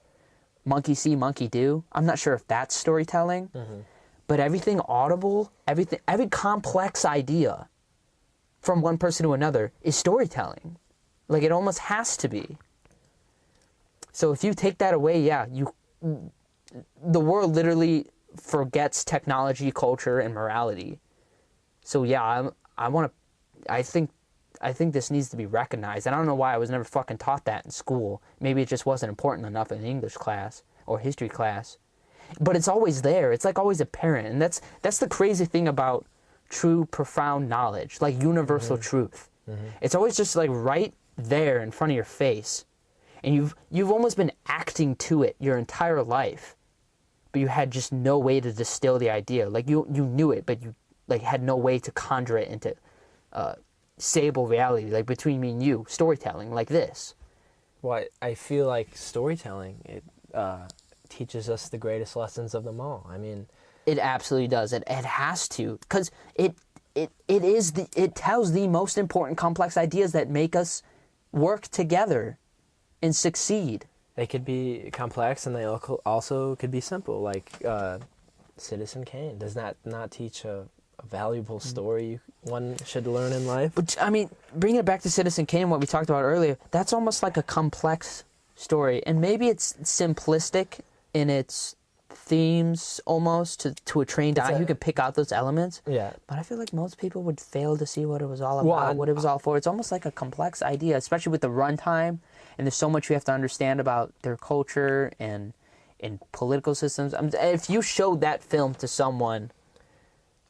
monkey see, monkey do. I'm not sure if that's storytelling, but everything audible, every complex idea from one person to another is storytelling. Like, it almost has to be. So if you take that away, yeah, the world literally forgets technology, culture, and morality. So yeah, I think this needs to be recognized. And I don't know why I was never fucking taught that in school. Maybe it just wasn't important enough in English class or history class. But it's always there. It's like always apparent. And that's the crazy thing about true, profound knowledge, like universal truth. It's always just like right there in front of your face. And you've almost been acting to it your entire life. But you had just no way to distill the idea. Like you knew it, but you like had no way to conjure it into sayable reality, like between me and you, storytelling like this.
Well, I feel like storytelling, it teaches us the greatest lessons of them all. I mean,
it absolutely does. It has to, because it tells the most important complex ideas that make us work together and succeed.
They could be complex, and they also could be simple. Like Citizen Kane, does that not teach a valuable story one should learn in life?
But I mean, bringing it back to Citizen Kane, what we talked about earlier, that's almost like a complex story, and maybe it's simplistic in its themes almost to a trained eye who could pick out those elements.
Yeah.
But I feel like most people would fail to see what it was all about, what it was all for. It's almost like a complex idea, especially with the runtime, and there's so much you have to understand about their culture and political systems. If you showed that film to someone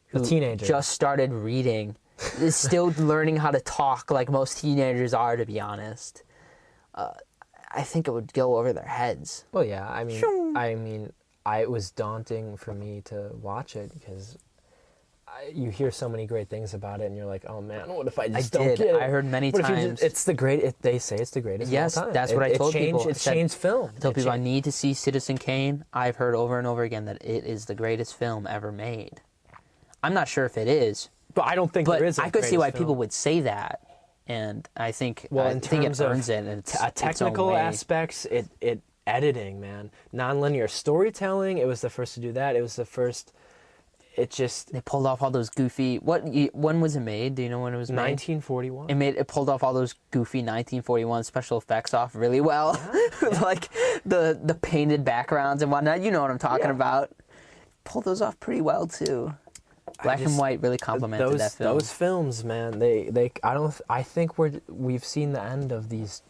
who
a teenager
just started reading, is still learning how to talk like most teenagers are, to be honest, I think it would go over their heads.
Well, yeah, I mean, it was daunting for me to watch it because you hear so many great things about it, and you're like, oh man, what if I just don't get it?
I heard many times.
They say it's the greatest.
Yes,
of all time.
that's what I told people.
It's changed film.
I told people I need to see Citizen Kane. I've heard over and over again that it is the greatest film ever made. I'm not sure if it is,
but I don't think there is.
I could see why people would say that, and I think
in
terms
it
earns it. In
technical aspects, it editing, man, nonlinear storytelling. It was the first to do that. It was the first. It just
they pulled off all those goofy. When was it made? Do you know when it was made?
1941.
It pulled off all those goofy 1941 special effects off really well,
yeah.
like the painted backgrounds and whatnot. You know what I'm talking about. Pulled those off pretty well too. Black and white really complimented that film.
Those films, man. I think we've seen the end of these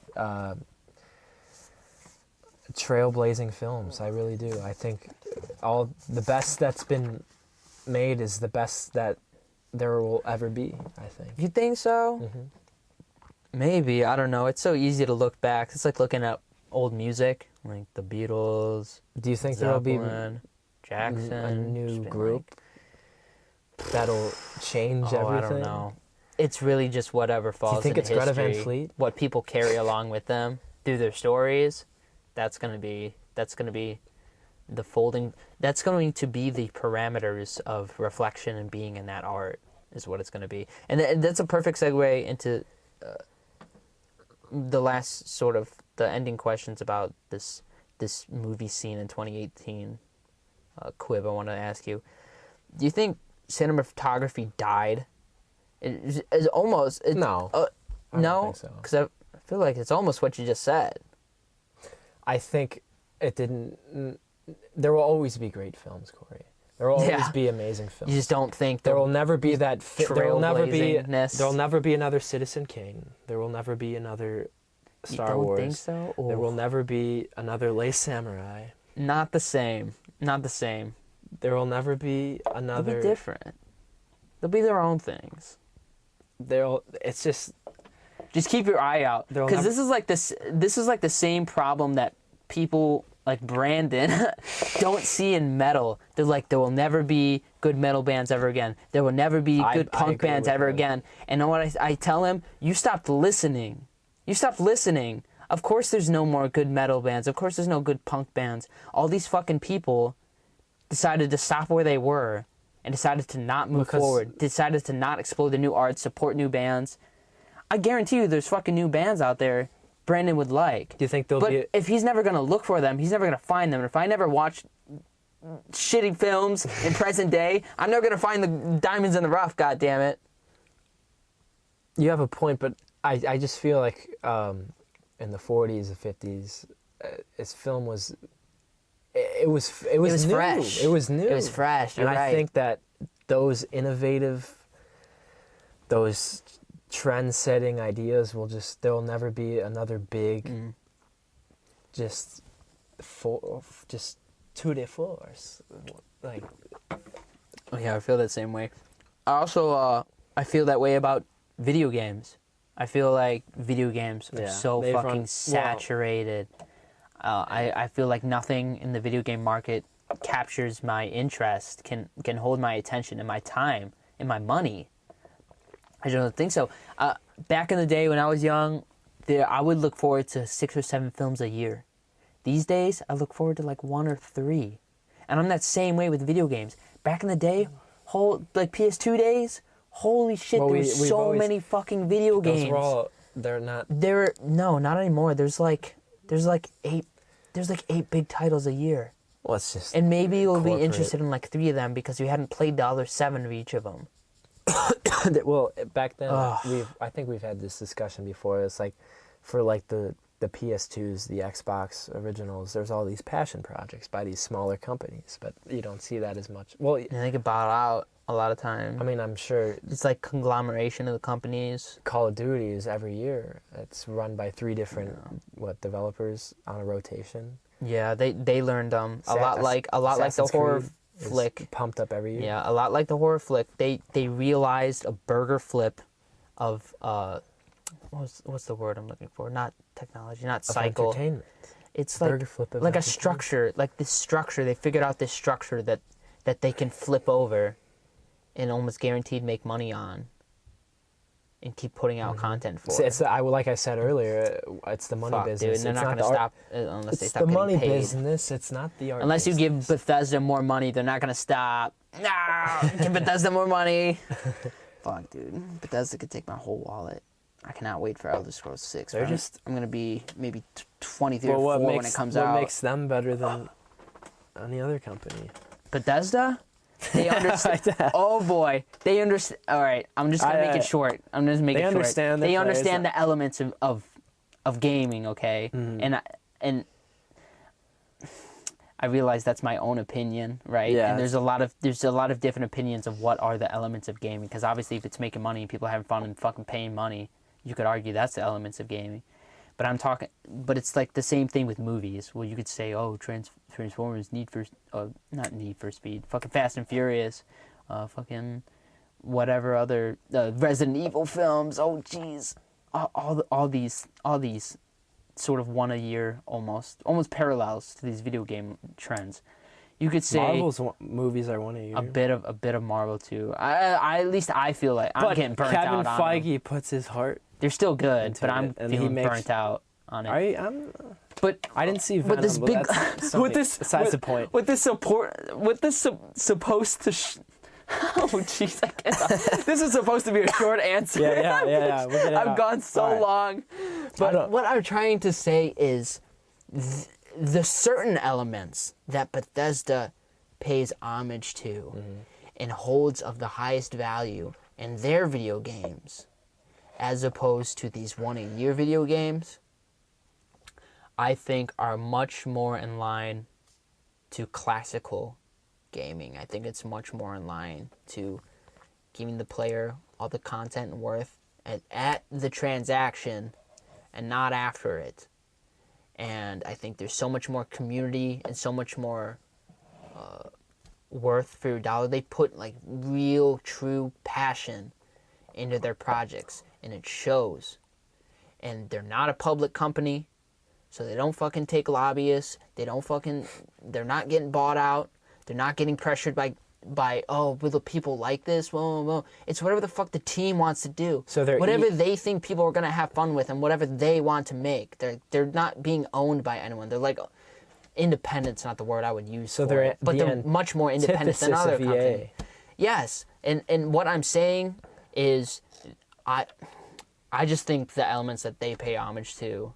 trailblazing films. I really do. I think all the best that's been made is the best that there will ever be, I think.
You think so?
Mm-hmm.
Maybe. I don't know. It's so easy to look back. It's like looking at old music, like the Beatles.
Do you think there will be
Jackson,
a new group that'll change everything?
I don't know. It's really just whatever falls into history.
Do you think it's Greta Van Fleet?
What people carry along with them through their stories, that's going to be the folding. That's going to be the parameters of reflection and being in that art is what it's going to be. And that's a perfect segue into the last sort of the ending questions about this movie scene in 2018. Quib, I want to ask you. Do you think cinematography died? It's almost...
No. I don't think so.
Because I feel like it's almost what you just said.
I think it didn't... There will always be great films, Corey. There will always be amazing films.
You just don't think...
There will never be that... There will never be another Citizen Kane. There will never be another Star Wars.
You don't think so?
There will never be another Les Samurai.
Not the same. Not the same.
There will never be another.
They'll be different. They'll be their own things.
It's just
keep your eye out, because this is like the same problem that people like Brandon don't see in metal. They're like, there will never be good metal bands ever again. There will never be good punk bands ever again. And then what I tell him, you stopped listening. You stopped listening. Of course there's no more good metal bands. Of course there's no good punk bands. All these fucking people decided to stop where they were and decided to not move forward. Decided to not explore the new art, support new bands. I guarantee you there's fucking new bands out there Brandon would like.
Do you think But
if he's never going to look for them, he's never going to find them. And if I never watch shitty films in present day, I'm never going to find the diamonds in the rough, goddammit.
You have a point, but I just feel like in the 40s, the 50s, his film was... It was new.
Fresh.
It was new.
It was fresh. You're
and
right.
I think that those innovative, those trend-setting ideas there'll never be another big, just tour de force. Like,
oh yeah, I feel that same way. I also I feel that way about video games. I feel like video games are so fucking saturated. I feel like nothing in the video game market captures my interest, can hold my attention and my time and my money. I don't think so. Back in the day when I was young, I would look forward to 6 or 7 films a year. These days, I look forward to like 1 or 3. And I'm that same way with video games. Back in the day, PS2 days, holy shit, there were so many fucking video games.
They're not...
No, not anymore. There's like 8 big titles a year.
Well, it's just...
And maybe you'll be interested in like 3 of them because you hadn't played the other 7 of each of them.
Well, back then, I think we've had this discussion before. It's like, for like the PS2s, the Xbox originals, there's all these passion projects by these smaller companies, but you don't see that as much. Well,
and they get bought out a lot of time.
I mean, I'm sure
it's like conglomeration of the companies.
Call of Duty is every year. It's run by 3 different developers on a rotation.
Yeah, they learned a lot like the horror flick.
Pumped up every year.
Yeah, a lot like the horror flick. They realized a burger flip of what's the word I'm looking for? Not technology, not cycle.
Entertainment.
It's like
burger flip of
like a structure, like this structure. They figured out this structure that they can flip over and almost guaranteed make money on and keep putting out content for.
It's like I said earlier, it's the money business.
Dude, they're not going to stop unless they stop
getting
paid.
It's the money business. It's not the art
Unless
business.
you give Bethesda more money, they're not going to stop. No, give Bethesda more money. Fuck, dude. Bethesda could take my whole wallet. I cannot wait for Elder Scrolls 6. I'm going to be maybe 23 or 4 when it comes out.
What makes them better than any other company?
Bethesda? They understand. Oh boy, they understand. All right, I'm just gonna make it short. They understand the elements of gaming. Okay, and I realize that's my own opinion, right?
Yeah.
And there's a lot of different opinions of what are the elements of gaming. Because obviously, if it's making money and people are having fun and fucking paying money, you could argue that's the elements of gaming. But it's like the same thing with movies. Well, you could say, oh, Transformers, not Need for Speed, fucking Fast and Furious, fucking whatever other Resident Evil films. Oh, jeez, all these sort of one a year almost parallels to these video game trends. You could say
Marvel's movies are one a year.
A bit of Marvel too. At least I feel like I'm getting burnt out on them.
Kevin Feige puts his heart.
They're still good, but I'm feeling burnt out on it. But
I didn't see Venom.
But this big,
besides the point.
With this supposed to. Oh jeez, I can't. This is supposed to be a short answer.
Yeah.
I've gone so long. But what I'm trying to say is, the certain elements that Bethesda pays homage to and holds of the highest value in their video games, as opposed to these one-a-year video games, I think are much more in line to classical gaming. I think it's much more in line to giving the player all the content worth at the transaction and not after it. And I think there's so much more community and so much more worth for your dollar. They put like real, true passion into their projects, and it shows. And they're not a public company, so they don't fucking take lobbyists. They're not getting bought out. They're not getting pressured by will the people like this? Well, it's whatever the fuck the team wants to do. So whatever they think people are gonna have fun with, and whatever they want to make. They're not being owned by anyone. They're like independent's not the word I would use. So they're much more independent than other companies. Yes, and what I'm saying is, I just think the elements that they pay homage to,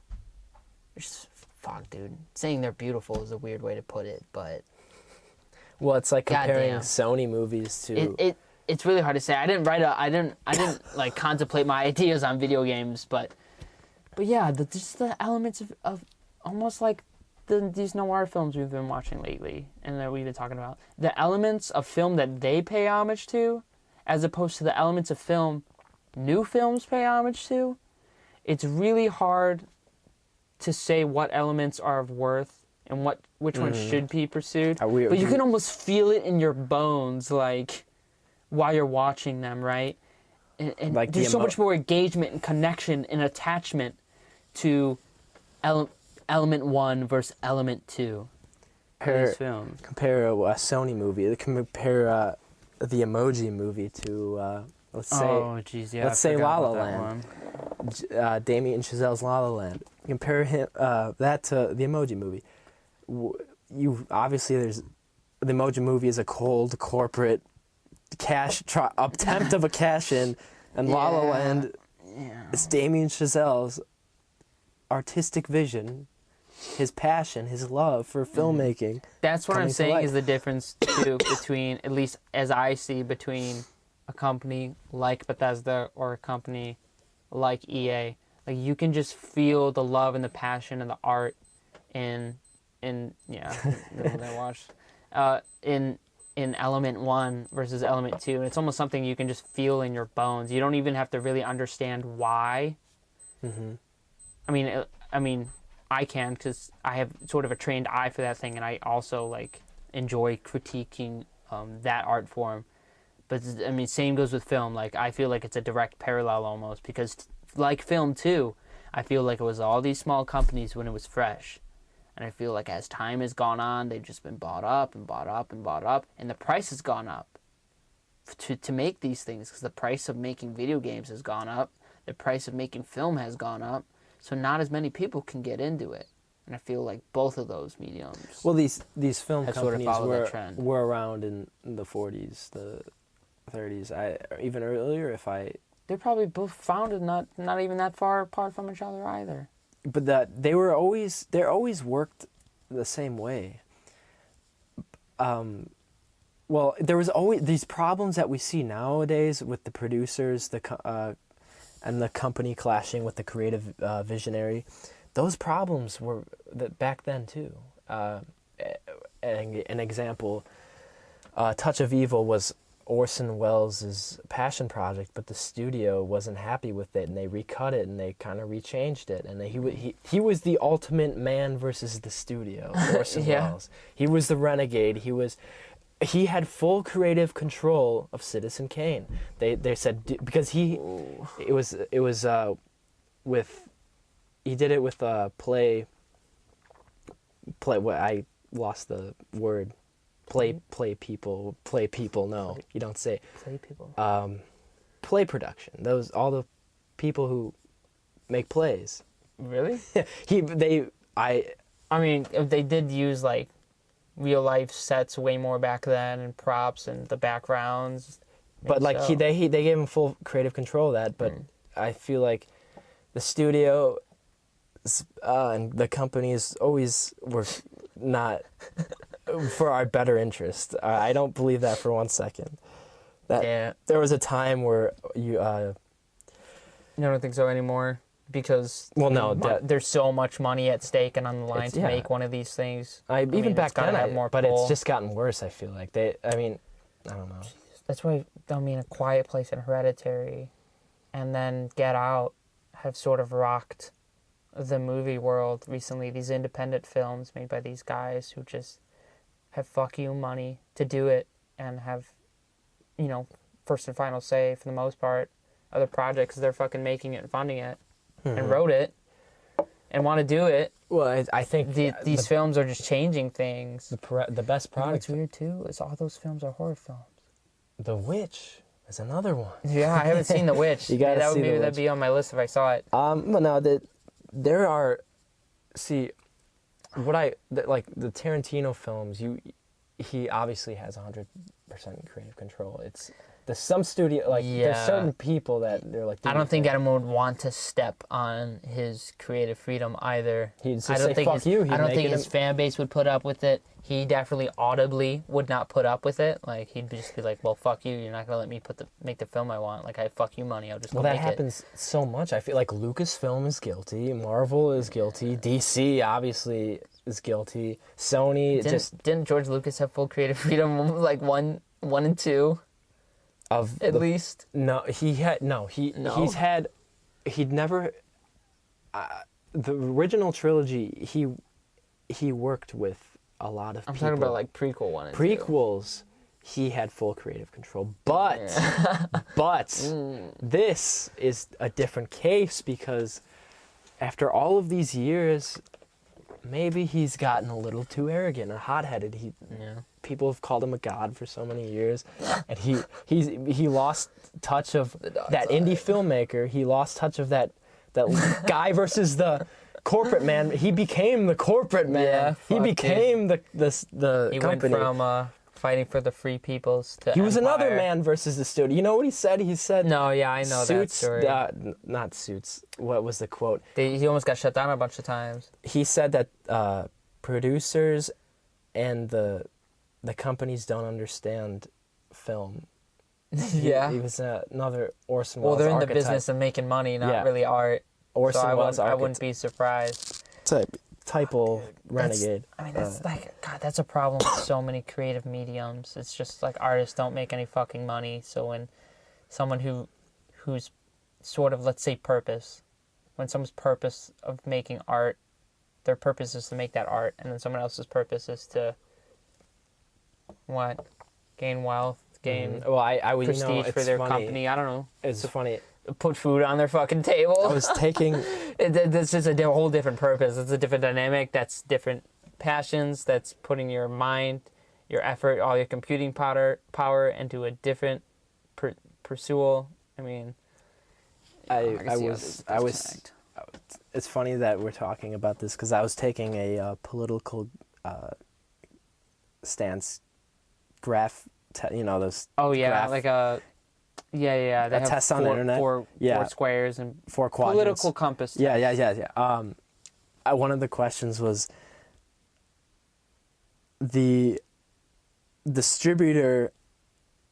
just fuck, dude. Saying they're beautiful is a weird way to put it, but.
Well, it's like comparing Sony movies to.
It's really hard to say. I didn't like contemplate my ideas on video games, but yeah, just the elements of almost like these noir films we've been watching lately, and that we've been talking about. The elements of film that they pay homage to, as opposed to the elements of film new films pay homage to. It's really hard to say what elements are of worth and which ones should be pursued. But you can almost feel it in your bones, like, while you're watching them, right? And like there's so much more engagement and connection and attachment to element 1 versus element 2 in these films.
Compare a Sony movie. Compare the Emoji Movie to, let's say La La Land. Damien Chazelle's La La Land. Compare that to the Emoji Movie. There's the Emoji Movie is a cold corporate attempt of a cash in, and La La Land, it's Damien Chazelle's artistic vision, his passion, his love for filmmaking.
That's what I'm saying is the difference too between, at least as I see, between a company like Bethesda or a company like EA. Like, you can just feel the love and the passion and the art in element 1 versus element 2, and it's almost something you can just feel in your bones. You don't even have to really understand why. I mean, I can, because I have sort of a trained eye for that thing, and I also like enjoy critiquing that art form. But I mean, same goes with film. Like, I feel like it's a direct parallel almost, because like film too, I feel like it was all these small companies when it was fresh. And I feel like as time has gone on, they've just been bought up and bought up and bought up. And the price has gone up to make these things, because the price of making video games has gone up. The price of making film has gone up. So not as many people can get into it. And I feel like both of those mediums.
Well, these film companies were around in the 40s, the 30s, even earlier.
They're probably both founded not even that far apart from each other either.
But they're always worked the same way. Well, there was always these problems that we see nowadays with the producers, and the company clashing with the creative visionary. Those problems were back then too. An example, Touch of Evil was Orson Welles' passion project, but the studio wasn't happy with it, and they recut it, and they kind of rechanged it, and he was the ultimate man versus the studio. Orson Welles, he was the renegade. He had full creative control of Citizen Kane. They said, because he did it with play. What, I lost the word. Play people. No, you don't say.
Play people.
Play production. All the people who make plays.
Really?
I
mean, they did use like real life sets way more back then, and props and the backgrounds.
But like they gave him full creative control of that. But I feel like the studio and the companies always were not for our better interest. I don't believe that for 1 second. There was a time where you. I
don't think so anymore, because there's so much money at stake and on the line to make one of these things.
Even back then, it's just gotten worse. I feel like I don't know.
That's why A Quiet Place and Hereditary, and then Get Out, have sort of rocked the movie world recently, these independent films made by these guys who just have fuck you money to do it and have, you know, first and final say for the most part of the projects they're fucking making it and funding it and wrote it and want to do it.
Well, I think
these films are just changing things.
The best product.
What's weird too is all those films are horror films.
The Witch is another one.
Yeah, I haven't seen The Witch.
You gotta see
maybe
The
that'd
Witch.
be on my list if I saw it.
Well, no, there are. See, like the Tarantino films. He obviously has 100% creative control. There's some studio there's certain people that they're like.
I don't think anyone would want to step on his creative freedom either.
He'd just say fuck you.
I don't think his fan base would put up with it. He definitely audibly would not put up with it. Like he'd just be like, "Well, fuck you. You're not gonna let me make the film I want. Like I fuck you money. I'll just go make it."
Well, that happens so much. I feel like Lucasfilm is guilty. Marvel is guilty. DC obviously is guilty. Sony
didn't George Lucas have full creative freedom like one and two? At least
he'd never the original trilogy he worked with a lot of people.
I'm talking about like prequel one and
prequels. He had full creative control, but this is a different case because after all of these years, maybe he's gotten a little too arrogant or hot-headed. People have called him a god for so many years, and he lost touch of that indie filmmaker. He lost touch of that guy versus the corporate man. He became the corporate man.
Yeah,
he became the
he
company.
went from fighting for the free peoples to
he was
empire.
another man versus the studio. You know what he said? He said,
"No, yeah, I know
Suits,
that story.
Not Suits. What was the quote?
He almost got shut down a bunch of times.
He said that producers and the companies don't understand film."
Yeah.
He was another Orson
Well,
Welles
they're in
archetype.
the business of making money, not
Yeah.
really art.
Orson
So
Welles
I wouldn't be surprised.
Typo renegade.
That's God, that's a problem with so many creative mediums. It's just like artists don't make any fucking money. So when someone who's sort of, let's say, when someone's purpose of making art, their purpose is to make that art, and then someone else's purpose is to gain wealth, gain prestige for their company. I don't know.
It's funny.
Put food on their fucking table.
I was taking.
That's just a whole different purpose. It's a different dynamic. That's different passions. That's putting your mind, your effort, all your computing power into a different pursuit. I mean,
I was. It's funny that we're talking about this because I was taking a political stance those.
Oh yeah,
graph,
like a. Yeah. They
a
have
test on the internet.
Four squares and
4 quadrants.
Political compass. Test.
Yeah. One of the questions was the distributor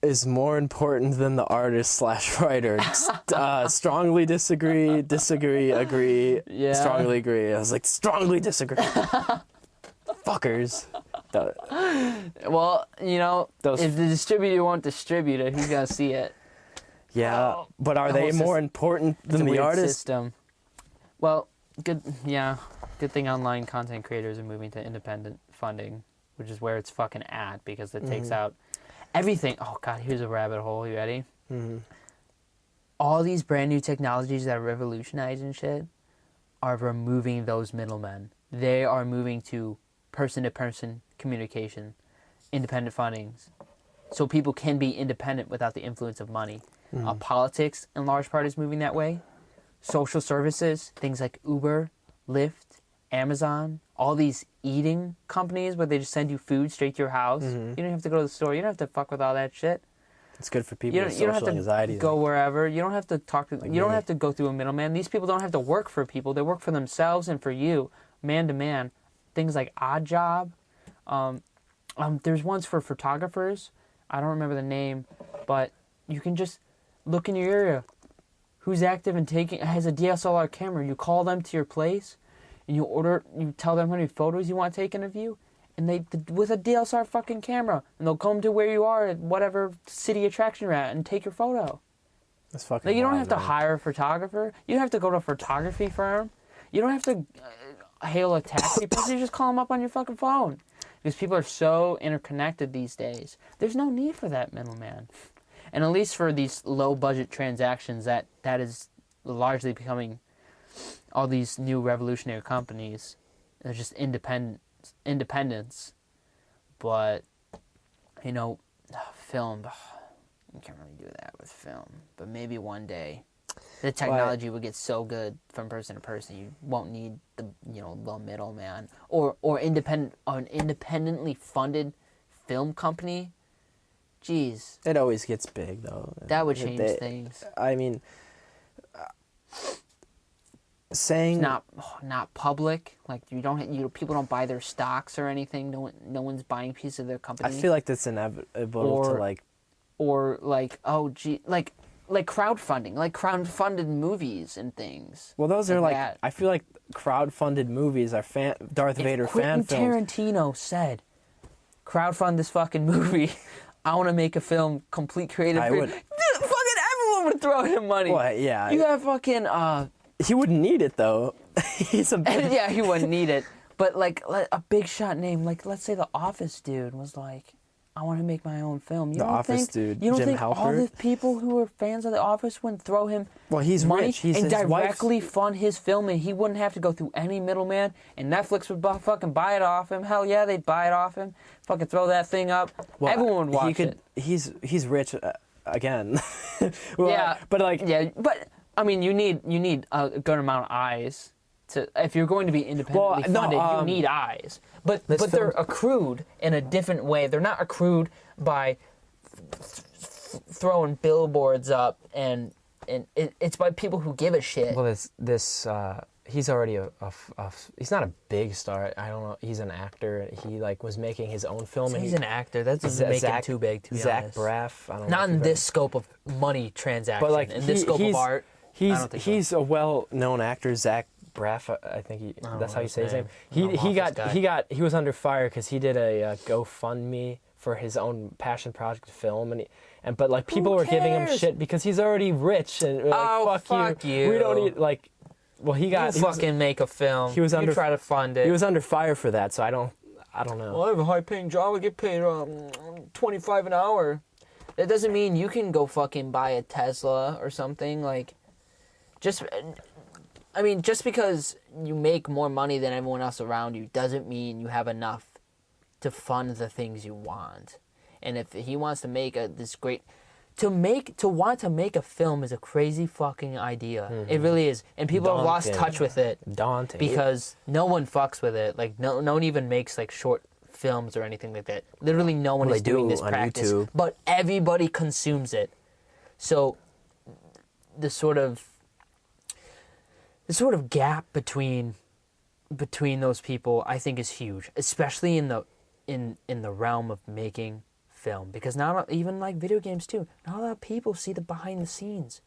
is more important than the artist / writer. Strongly disagree, agree, strongly agree. I was like, strongly disagree. Fuckers.
Well, if the distributor won't distribute it, who's gonna see it?
Yeah, but are they more important than the artist?
System. Well, good thing online content creators are moving to independent funding, which is where it's fucking at because it takes out everything. Oh god, here's a rabbit hole. You ready? Mm-hmm. All these brand new technologies that are revolutionizing shit are removing those middlemen. They are moving to person-to-person communication, independent fundings, so people can be independent without the influence of money. Politics, in large part, is moving that way. Social services, things like Uber, Lyft, Amazon, all these eating companies where they just send you food straight to your house. You don't have to go to the store. You don't have to fuck with all that shit.
It's good for people with social anxiety.
You don't have to go wherever. You don't have to talk to... You don't have to go through a middleman. These people don't have to work for people. They work for themselves and for you, man to man. Things like Odd Job. There's ones for photographers. I don't remember the name, but you can just look in your area. Who's active and has a DSLR camera? You call them to your place, and you tell them how many photos you want taken of you, and they with a DSLR fucking camera, and they'll come to where you are at whatever city attraction you're at and take your photo.
That's fucking.
Like, you don't have to hire a photographer. You don't have to go to a photography firm. You don't have to hail a taxi person. You just call them up on your fucking phone. Because people are so interconnected these days. There's no need for that middleman. And at least for these low-budget transactions, that is largely becoming all these new revolutionary companies. They're just independents. But, you know, film, you can't really do that with film. But maybe one day the technology would get so good from person to person, you won't need the middleman or an independently funded film company. Jeez,
it always gets big though.
That would change things.
I mean, saying
it's not public. Like people don't buy their stocks or anything. No one's buying pieces of their company.
I feel like that's inevitable to like.
Or like like crowdfunding, like crowdfunded movies and things.
Well, those are like
that.
I feel like crowdfunded movies are Darth Vader fan films.
Quentin Tarantino said, "Crowdfund this fucking movie. I want to make a film, complete creative."
I would.
Fucking everyone would throw him money.
Well, yeah.
You have fucking.
He wouldn't need it though. He's a.
Yeah, he wouldn't need it. But like a big shot name, like let's say the Office dude was like, I want to make my own film. You don't think
Jim Halpert?
All the people who are fans of The Office wouldn't throw him money
rich. He's
and
his
directly fund his film, and he wouldn't have to go through any middleman, and Netflix would fucking buy it off him. Hell yeah, they'd buy it off him. Fucking throw that thing up. Well, everyone would watch it.
He's rich again. Well,
yeah,
but like
but I mean, you need a good amount of eyes. If you're going to be independently funded, you need eyes. But they're accrued in a different way. They're not accrued by throwing billboards up, and it's by people who give a shit.
Well, he's already he's not a big star. I don't know. He's an actor. He like was making his own film.
So he's an actor. That doesn't make him too big, to be honest.
Zach Braff. I don't
not
know
in this scope of money transaction.
But like
in this scope of art.
He's a well-known actor, Zach Braff. I think that's how you say his name. He was under fire because he did a GoFundMe for his own passion project film, but like people were giving him shit because he's already rich and like fuck you. We don't need like. Well,
make a film.
He was
you try to fund it.
He was under fire for that, so I don't know.
Well, I have a high-paying job. I get paid $25 an hour. That doesn't mean you can go fucking buy a Tesla or something like. Just because you make more money than everyone else around you doesn't mean you have enough to fund the things you want. And if he wants to make want to make a film is a crazy fucking idea. Mm-hmm. It really is. And people have lost touch with it.
Daunting.
Because no one fucks with it. Like no one even makes like short films or anything like that. Literally no one is doing this practice. YouTube. But everybody consumes it. So the sort of gap between those people, I think, is huge, especially in the realm of making film. Because not even like video games too. Not a lot of people see the behind the scenes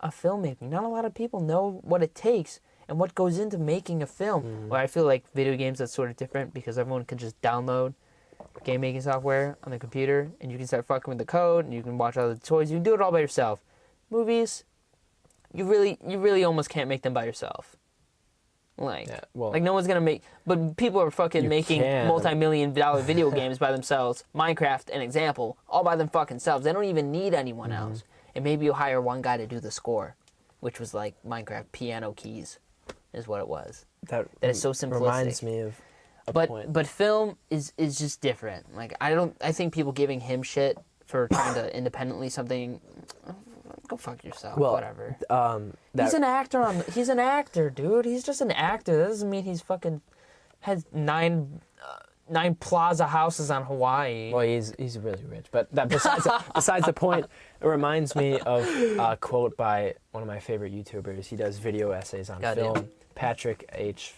of filmmaking. Not a lot of people know what it takes and what goes into making a film. Mm-hmm. Well, I feel like video games that's sort of different because everyone can just download game making software on the computer and you can start fucking with the code and you can watch all the toys. You can do it all by yourself. Movies. You really almost can't make them by yourself. Like no one's gonna make. But people are fucking making multi-million-dollar video games by themselves. Minecraft, an example, all by them fucking selves. They don't even need anyone else. And maybe you hire one guy to do the score, which was like Minecraft piano keys, is what it was. That is so simplistic.
Reminds me of a point.
But film is just different. Like I think people giving him shit for trying to independently something. Go fuck yourself. Well, whatever. He's an actor. He's an actor, dude. He's just an actor. That doesn't mean he's fucking has nine plaza houses on Hawaii.
Well, he's really rich. But that besides the point, it reminds me of a quote by one of my favorite YouTubers. He does video essays on film. Patrick H.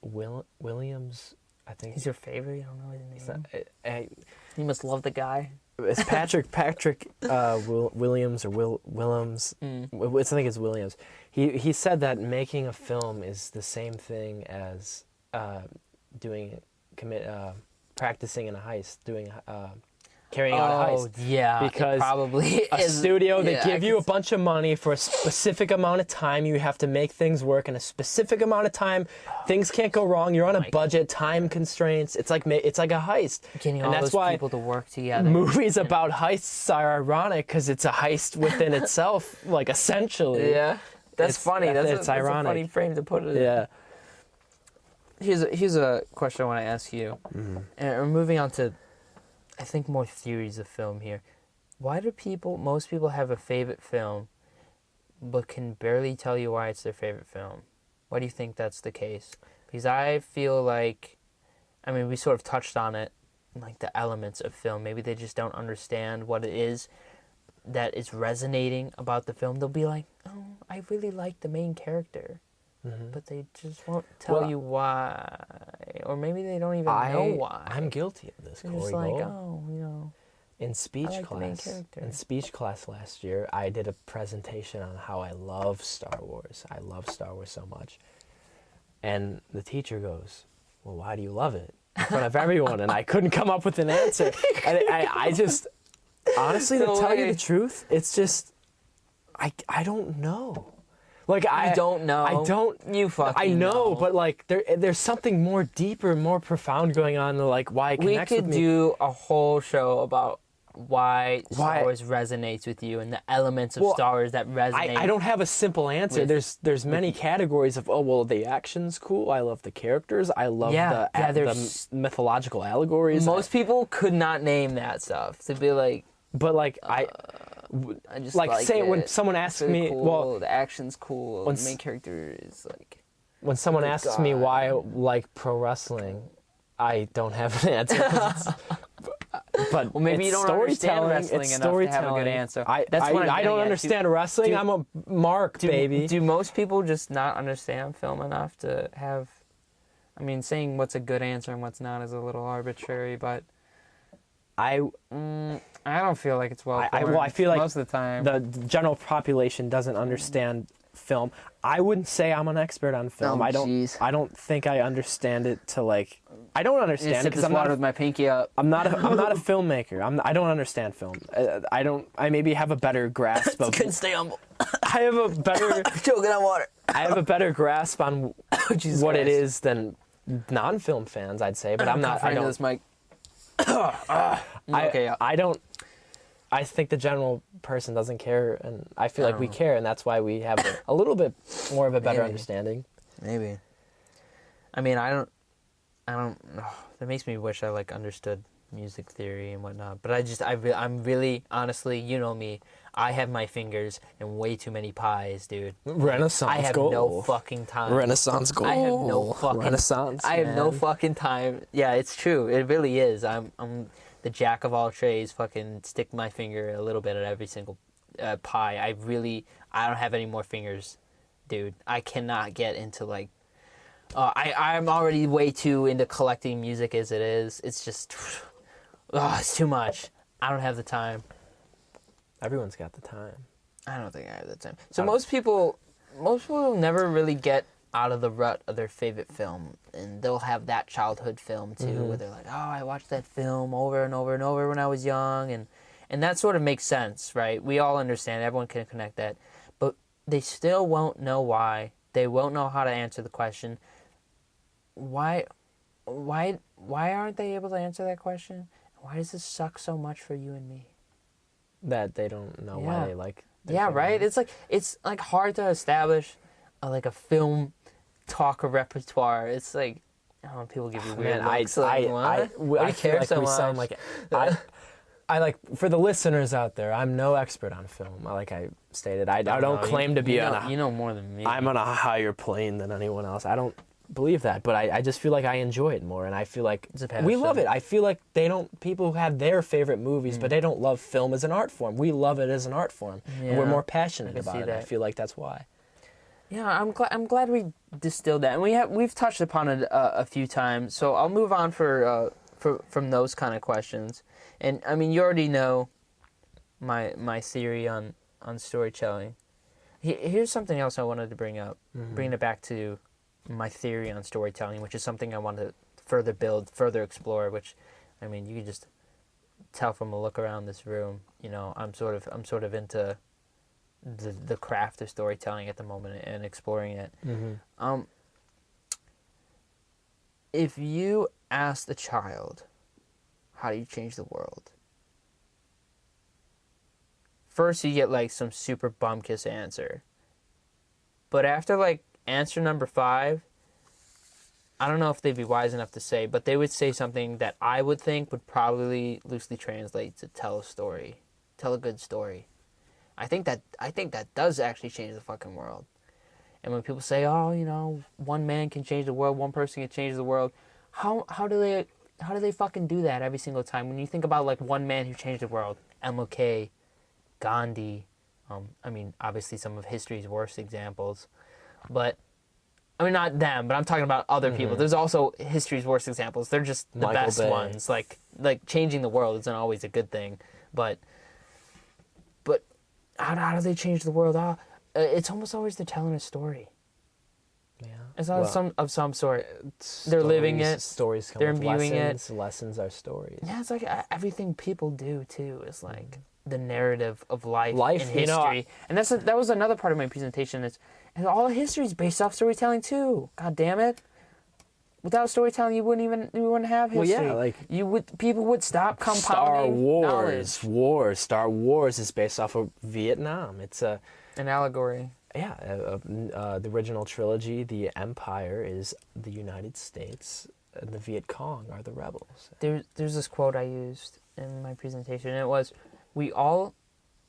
Williams, I think.
He's your favorite? You don't know his name? You must love the guy.
It's Patrick Williams or Willems. I think it's Williams. He said that making a film is the same thing as practicing in a heist, doing carrying out a heist.
Yeah,
because
probably
a
is.
studio, they give you a bunch of money for a specific amount of time. You have to make things work in a specific amount of time. Things can't go wrong. You're on a budget, time constraints. It's like a heist.
Getting all
and that's
those
why
people to work together.
movies about heists are ironic because it's a heist within itself, like essentially.
Yeah, that's funny. That's
ironic.
A funny frame to put it in.
Yeah.
Here's a question I want to ask you.
Mm-hmm.
And we're moving on to, I think, more theories of film here. Why do most people have a favorite film, but can barely tell you why it's their favorite film? Why do you think that's the case? Because I feel like, I mean, we sort of touched on it, like the elements of film. Maybe they just don't understand what it is that is resonating about the film. They'll be like, oh, I really like the main character. Mm-hmm. But they just won't tell you why. Or maybe they don't even know why.
I'm guilty of this,
They're
Corey
just like,
Gul. In speech class last year, I did a presentation on how I love Star Wars. I love Star Wars so much. And the teacher goes, well, why do you love it? In front of everyone. And I couldn't come up with an answer. And I just, honestly, to tell you the truth, it's just, I don't know. Like I
don't know.
I don't.
You fucking
I know, but like there's something more deeper, more profound going on. Like why it connects with me.
We could do a whole show about why Star Wars resonates with you and the elements of Star Wars that resonate.
I don't have a simple answer. There's many categories of the action's cool. I love the characters. I love the mythological allegories.
Most people could not name that stuff. To be like,
but like I just like say when someone asks me,
cool, the action's cool, the main character is like.
When someone asks me why I like pro wrestling, I don't have an answer. But
maybe you don't understand wrestling enough to have a good answer.
I don't understand wrestling. I'm a mark, baby.
Do most people just not understand film enough to have? I mean, saying what's a good answer and what's not is a little arbitrary, but I don't feel like it's
I feel like
most of the time
the general population doesn't understand film. I wouldn't say I'm an expert on film. I don't think I understand it to like. I don't understand it because I'm not
with my pinky up.
I'm not a filmmaker. I don't understand film. I maybe have a better grasp of.
Couldn't stay humble.
I have a better.
Choking on water.
I have a better grasp on what it is than non-film fans. I'd say, but I'm not. I don't.
This mic.
I don't. I think the general person doesn't care, and I feel like we care, and that's why we have a little bit more of a better understanding.
Maybe. I mean, I don't. That makes me wish I like understood music theory and whatnot. But I'm really honestly, you know me. I have my fingers in way too many pies, dude.
Renaissance.
I have no fucking time.
Renaissance goal.
I have no fucking
Renaissance.
I have no fucking time. Yeah, it's true. It really is. I'm the jack of all trades. Fucking stick my finger a little bit at every single pie. I don't have any more fingers, dude. I cannot get into like. I'm already way too into collecting music as it is. It's just, it's too much. I don't have the time.
Everyone's got the time.
I don't think I have the time. So most people never really get out of the rut of their favorite film, and they'll have that childhood film too, where they're like, oh, I watched that film over and over and over when I was young, and that sort of makes sense, right? We all understand. Everyone can connect that, but they still won't know why. They won't know how to answer the question. Why aren't they able to answer that question? Why does this suck so much for you and me?
That they don't know why they like.
Right. It's like hard to establish a film talk repertoire. It's like, people give you weird looks. I care so much.
I like, for the listeners out there, I'm no expert on film. Like I stated, I don't claim to be
you know more than me.
I'm on a higher plane than anyone else. I don't believe that, but I just feel like I enjoy it more, and I feel like we love it. I feel like people who have their favorite movies, but they don't love film as an art form. We love it as an art form, and we're more passionate about it. I feel like that's why.
Yeah, I'm glad we distilled that, and we've touched upon it a few times. So I'll move on from those kind of questions. And I mean, you already know my theory on storytelling. Here's something else I wanted to bring up, bringing it back to my theory on storytelling, which is something I want to further build, further explore. Which, I mean, you can just tell from a look around this room, I'm sort of into the craft of storytelling at the moment and exploring it.
Mm-hmm.
If you asked a child, how do you change the world? First, you get like some super bum-kiss answer. But after like answer number 5, I don't know if they'd be wise enough to say, but they would say something that I would think would probably loosely translate to tell a story. Tell a good story. I think that does actually change the fucking world. And when people say, oh, one man can change the world, one person can change the world, how do they fucking do that every single time? When you think about like one man who changed the world, MLK, Gandhi, obviously some of history's worst examples, but not them, but I'm talking about other people. There's also history's worst examples. They're just the best ones. Like changing the world isn't always a good thing, but how do they change the world? It's almost always they're telling a story.
Yeah.
It's of some sort. They're living it.
Stories come
they're
with
imbuing
lessons. Lessons are stories.
Yeah, it's like everything people do too is like the narrative of life and history. And that was another part of my presentation. And all history is based off storytelling too. God damn it! Without storytelling, you wouldn't have history.
Well, yeah,
people would stop compounding knowledge.
Star Wars is based off of Vietnam. It's an
allegory.
Yeah, the original trilogy, the Empire is the United States, and the Viet Cong are the rebels.
There's this quote I used in my presentation. It was, "We all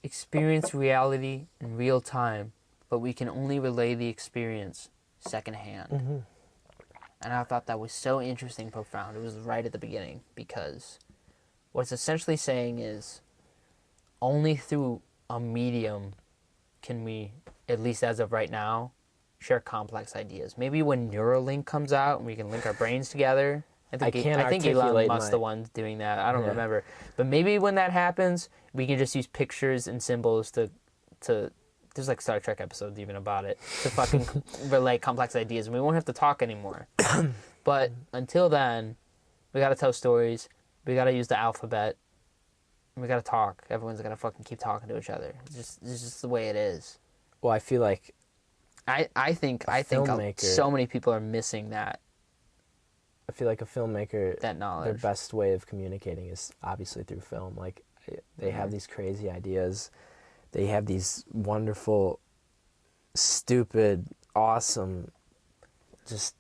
experience reality in real time, but we can only relay the experience secondhand."
Mm-hmm.
And I thought that was so interesting, profound. It was right at the beginning, because what it's essentially saying is only through a medium can we, at least as of right now, share complex ideas. Maybe when Neuralink comes out and we can link our brains together. I think Elon Musk's the one doing that. I don't remember. But maybe when that happens, we can just use pictures and symbols to there's like Star Trek episodes even about it, to fucking relay complex ideas, and we won't have to talk anymore. But until then, we gotta tell stories, we gotta use the alphabet, and we gotta talk. Everyone's gotta fucking keep talking to each other. It's just the way it is.
Well, I feel like
I think so many people are missing that.
I feel like a filmmaker,
that knowledge,
their best way of communicating is obviously through film. Like, they have these crazy ideas. They have these wonderful, stupid, awesome, just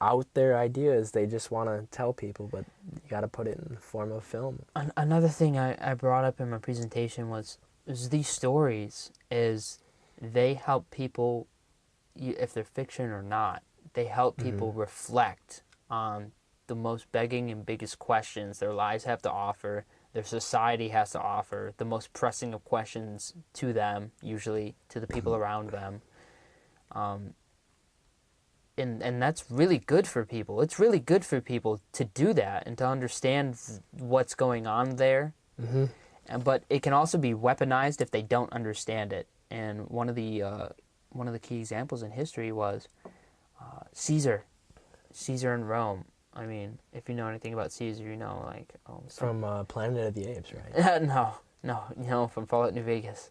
out there ideas they just want to tell people, but you got to put it in the form of film.
Another thing I brought up in my presentation was these stories is they help people, if they're fiction or not, they help people reflect on the most begging and biggest questions their lives have to offer, their society has to offer, the most pressing of questions to them, usually to the people around them. And that's really good for people. It's really good for people to do that and to understand what's going on there. But it can also be weaponized if they don't understand it. And one of the key examples in history was Caesar in Rome. I mean, if you know anything about Caesar, you know, like...
From Planet of the Apes, right?
No, from Fallout New Vegas.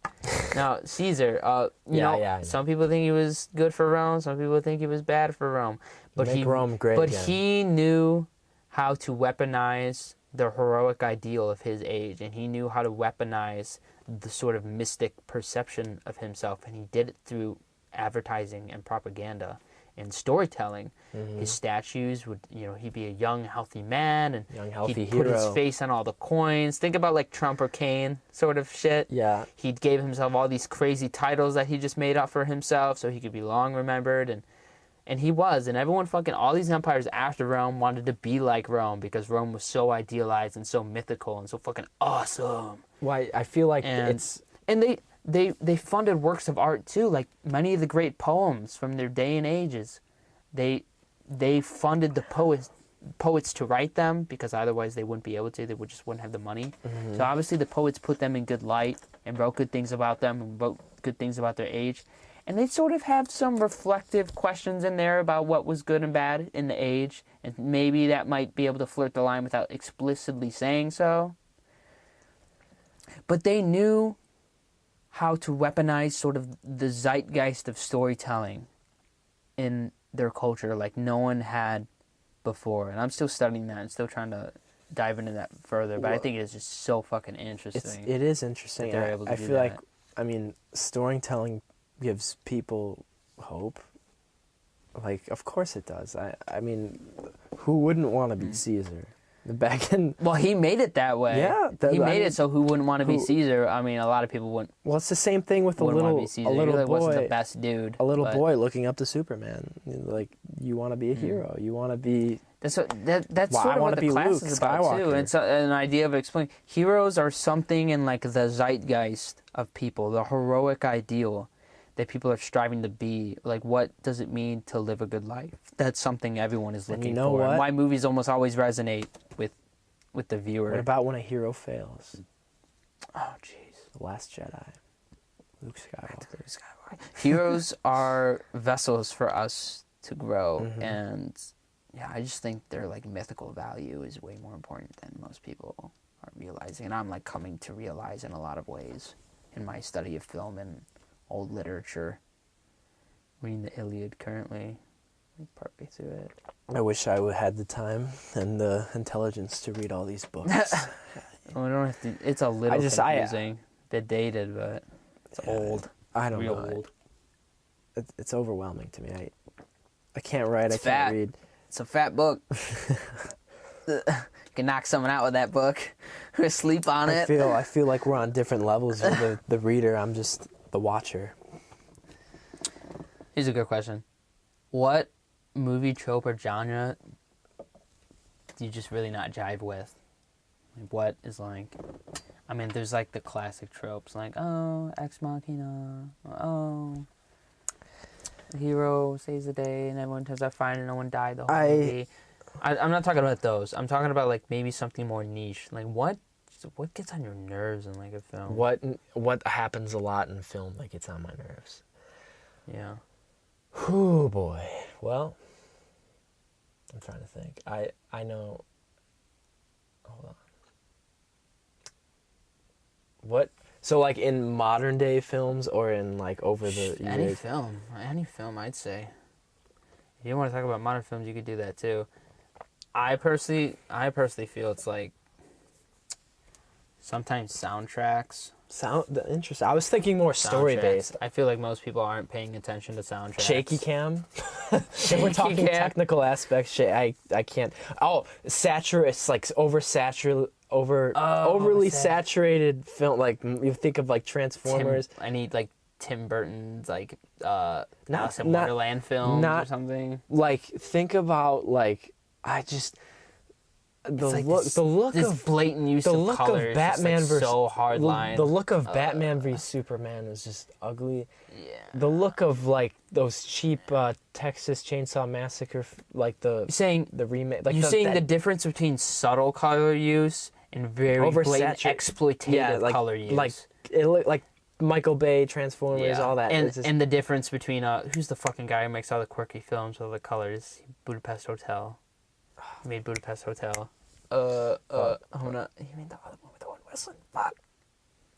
Now, Caesar,
yeah.
Some people think he was good for Rome, some people think he was bad for Rome. But
Rome great again.
He knew how to weaponize the heroic ideal of his age, and he knew how to weaponize the sort of mystic perception of himself, and he did it through advertising and propaganda and storytelling. His statues would, he'd be a young, healthy man, and he'd put his face on all the coins. Think about like Trump or Kane sort of shit.
Yeah.
He gave himself all these crazy titles that he just made up for himself so he could be long remembered, and he was, and everyone all these empires after Rome wanted to be like Rome because Rome was so idealized and so mythical and so fucking awesome.
Why, I feel like
And they funded works of art too, like many of the great poems from their day and ages. They funded the poets to write them because otherwise they wouldn't be able to. They just wouldn't have the money. So obviously the poets put them in good light and wrote good things about them and wrote good things about their age. And they sort of have some reflective questions in there about what was good and bad in the age, and maybe that might be able to flirt the line without explicitly saying so. But they knew how to weaponize sort of the zeitgeist of storytelling in their culture like no one had before. And I'm still studying that and still trying to dive into that further. But I think it's just so fucking interesting.
It is interesting. I feel like, I mean, storytelling gives people hope. Like, of course it does. I mean, who wouldn't want to be Caesar? Back in...
Well, he made it that way.
Yeah.
He made it so who wouldn't want to be Caesar? I mean, a lot of people wouldn't.
Well, it's the same thing with a little
boy. Wasn't the best dude.
A little boy looking up to Superman. Like, you want to be a hero. You want to be...
That's sort of what the class is about, too. It's an idea of explaining. Heroes are something in, like, the zeitgeist of people, the heroic ideal that people are striving to be. Like, what does it mean to live a good life? That's something everyone is looking for.
What?
And why movies almost always resonate with the viewer.
What about when a hero fails?
Oh, jeez.
The Last Jedi. Luke Skywalker.
Heroes are vessels for us to grow, and yeah, I just think their like mythical value is way more important than most people are realizing, and I'm like coming to realize in a lot of ways in my study of film and old literature. Reading the Iliad currently, partway through it.
I wish I had the time and the intelligence to read all these books.
Well, we don't have to, it's a little confusing. They're dated, but it's old.
I don't know.
Old.
It's overwhelming to me. I can't write. I can't read.
It's a fat book. You can knock someone out with that book. Sleep on it.
I feel like we're on different levels. You're the reader. I'm just the watcher.
Here's a good question. What movie trope or genre do you just really not jive with? Like, what is like... I mean, there's like the classic tropes, like, oh, Ex Machina, oh, the hero saves the day and everyone turns out fine and no one died the whole movie. I'm not talking about those. I'm talking about like maybe something more niche. Like what gets on your nerves in like a film?
What happens a lot in film that gets on my nerves?
Yeah.
Oh boy. Well, I'm trying to think. I know. Hold on. What? So like in modern day films or in like over the years?
Any film, I'd say. If you want to talk about modern films, you could do that too. I personally feel it's like sometimes soundtracks.
Interesting. I was thinking more story based.
I feel like most people aren't paying attention to soundtracks.
Shaky cam. If we're talking technical aspects, I can't. Oh, it's like overly saturated film. Like you think of like Transformers.
I need like Tim Burton's like Alice in Wonderland films or something.
Like think about like the look of
blatant use of colors.
Of Batman
just, like,
versus
so hard line.
The look of Batman vs Superman was just ugly.
Yeah.
The look of like those cheap Texas Chainsaw Massacre, like the remake. Like
the difference between subtle color use and very blatant exploitative color use.
Like it looked like Michael Bay, Transformers, all that.
And the difference between who's the fucking guy who makes all the quirky films with all the colors? Budapest Hotel. He made Budapest Hotel. You mean the other one with the one whistling? Fuck.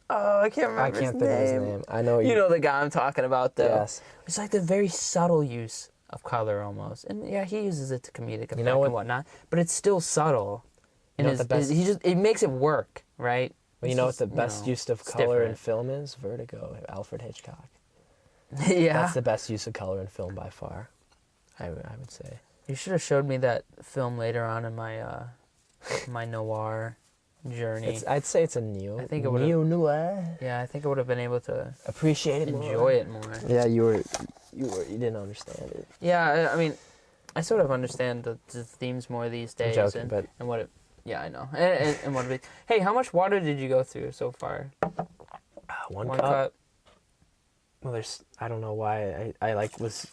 Oh, I can't remember his name.
Think of his name. I know
you know the guy I'm talking about, though.
Yes.
It's like the very subtle use of color, almost. And yeah, he uses it to comedic effect and whatnot, but it's still subtle. And it makes it work, right?
Well, you know what the best use of color in film is? Vertigo, Alfred Hitchcock.
Yeah.
That's the best use of color in film by far, I would say.
You should have showed me that film later on in my my noir journey.
I'd say it's a neo-noir.
Yeah, I think I would have been able to
appreciate it
enjoy it more.
Yeah, you didn't understand it.
Yeah, I mean, I sort of understand the themes more these days.
I'm joking, but
and what it. Yeah, I know. And what it. Hey, how much water did you go through so far?
One cup. Well, I don't know why I was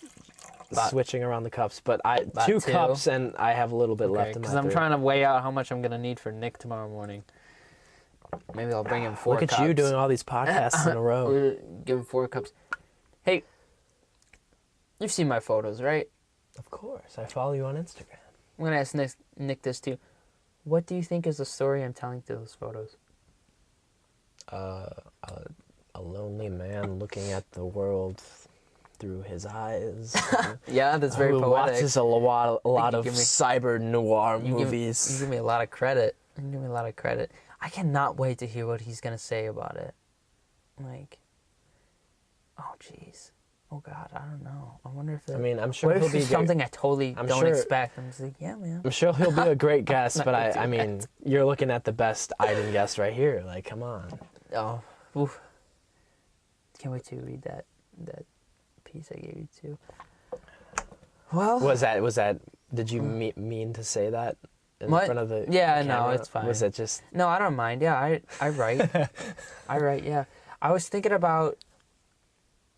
switching around the cups, but two cups and I have a little bit left in my
because I'm trying to weigh out how much I'm gonna need for Nick tomorrow morning. Maybe I'll bring him 4 cups.
Look at you doing all these podcasts in a row.
Give him 4 cups. Hey, you've seen my photos, right?
Of course, I follow you on Instagram.
I'm gonna ask Nick this too. What do you think is the story I'm telling through those photos?
a lonely man looking at the world through his eyes.
Yeah, that's very
who
poetic.
watches a lot of cyber noir movies.
You give me a lot of credit. I cannot wait to hear what he's gonna say about it. Like, oh jeez, oh god, I don't know. I wonder if.
I'm sure he'll be
something I totally don't expect. I'm just like, yeah, man.
I'm sure he'll be a great guest, but I mean, you're looking at the best IDEN guest right here. Like, come on.
Oh, oof. Can't wait to read that piece I gave you too. Well,
was that? Did you mean to say that in front of the
Yeah,
camera?
no, it's fine.
Was it just?
No, I don't mind. Yeah, I write. I write. Yeah, I was thinking about,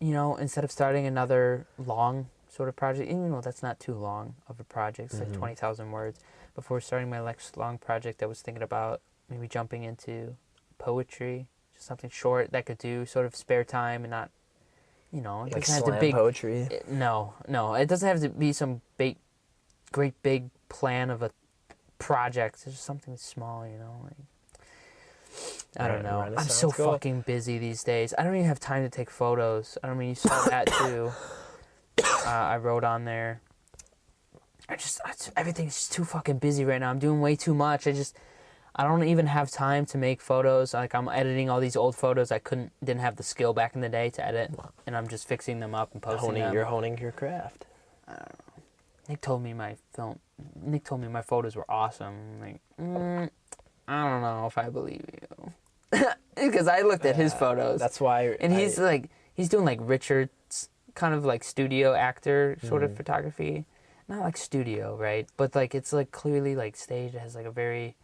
instead of starting another long sort of project, even though that's not too long of a project, it's like 20,000 words. Before starting my next long project, I was thinking about maybe jumping into poetry, just something short that could do sort of spare time and not. It
Like
doesn't have
slam
to
poetry?
No. It doesn't have to be some great big plan of a project. It's just something small, like... I don't know. I'm so fucking busy these days. I don't even have time to take photos. I mean, you saw that too. I wrote on there. Everything's just too fucking busy right now. I'm doing way too much. I don't even have time to make photos. Like, I'm editing all these old photos I didn't have the skill back in the day to edit, and I'm just fixing them up and posting them.
You're honing your craft.
I don't know. Nick told me my photos were awesome. I'm like, I don't know if I believe you. Because I looked at his photos.
That's why.
And he's doing like Richard's kind of like studio actor sort of photography. Not like studio, right? But like, it's like clearly like staged. It has like a very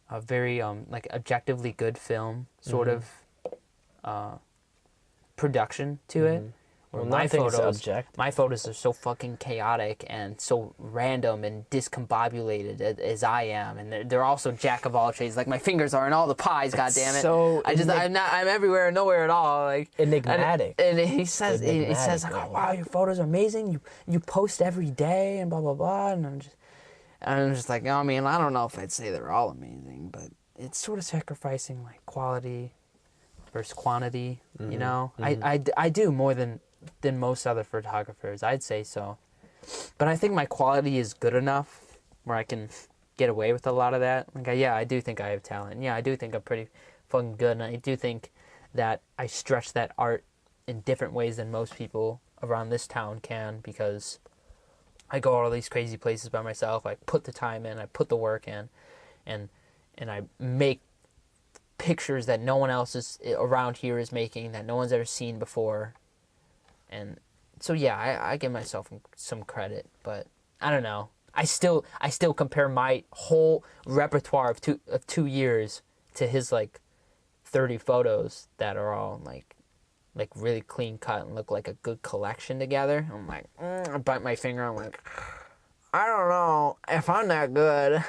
like objectively good film sort of production to it.
Well,
my photos are so fucking chaotic and so random and discombobulated as I am, and they're also jack of all trades. Like, my fingers are in all the pies. God damn it!
So
I'm everywhere and nowhere at all. Like,
enigmatic.
And he says like, oh wow, your photos are amazing. You post every day and blah blah blah. And I'm just like, I mean, I don't know if I'd say they're all amazing, but it's sort of sacrificing like quality versus quantity. I do more than most other photographers, I'd say so. But I think my quality is good enough where I can get away with a lot of that. Like, I do think I have talent. Yeah, I do think I'm pretty fucking good, and I do think that I stretch that art in different ways than most people around this town can, because I go all these crazy places by myself. I put the time in, I put the work in, and I make pictures that no one else around here is making, that no one's ever seen before. And so I give myself some credit, but I don't know. I still compare my whole repertoire of 2 years to his like 30 photos that are all like really clean cut and look like a good collection together. I'm like, I bite my finger. I'm like, I don't know if I'm that good.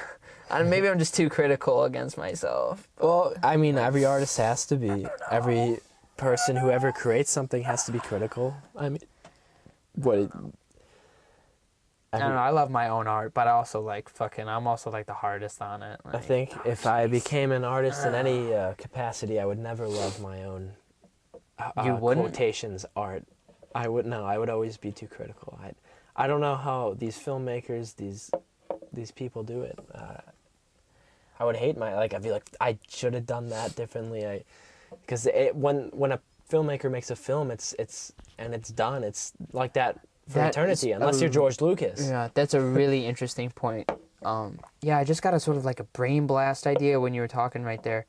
Maybe I'm just too critical against myself.
Well, I mean, every artist has to be. Every person who ever creates something has to be critical. I mean,
I don't know. I love my own art, but I also I'm also like the hardest on it. Like,
I think if I became an artist in any capacity, I would never love my own quotations art. I would always be too critical. I don't know how these filmmakers, these people do it. I would hate I'd be like, I should have done that differently. Because when a filmmaker makes a film, it's done. It's like that for eternity, unless you're George Lucas.
Yeah, that's a really interesting point. I just got a sort of like a brain blast idea when you were talking right there.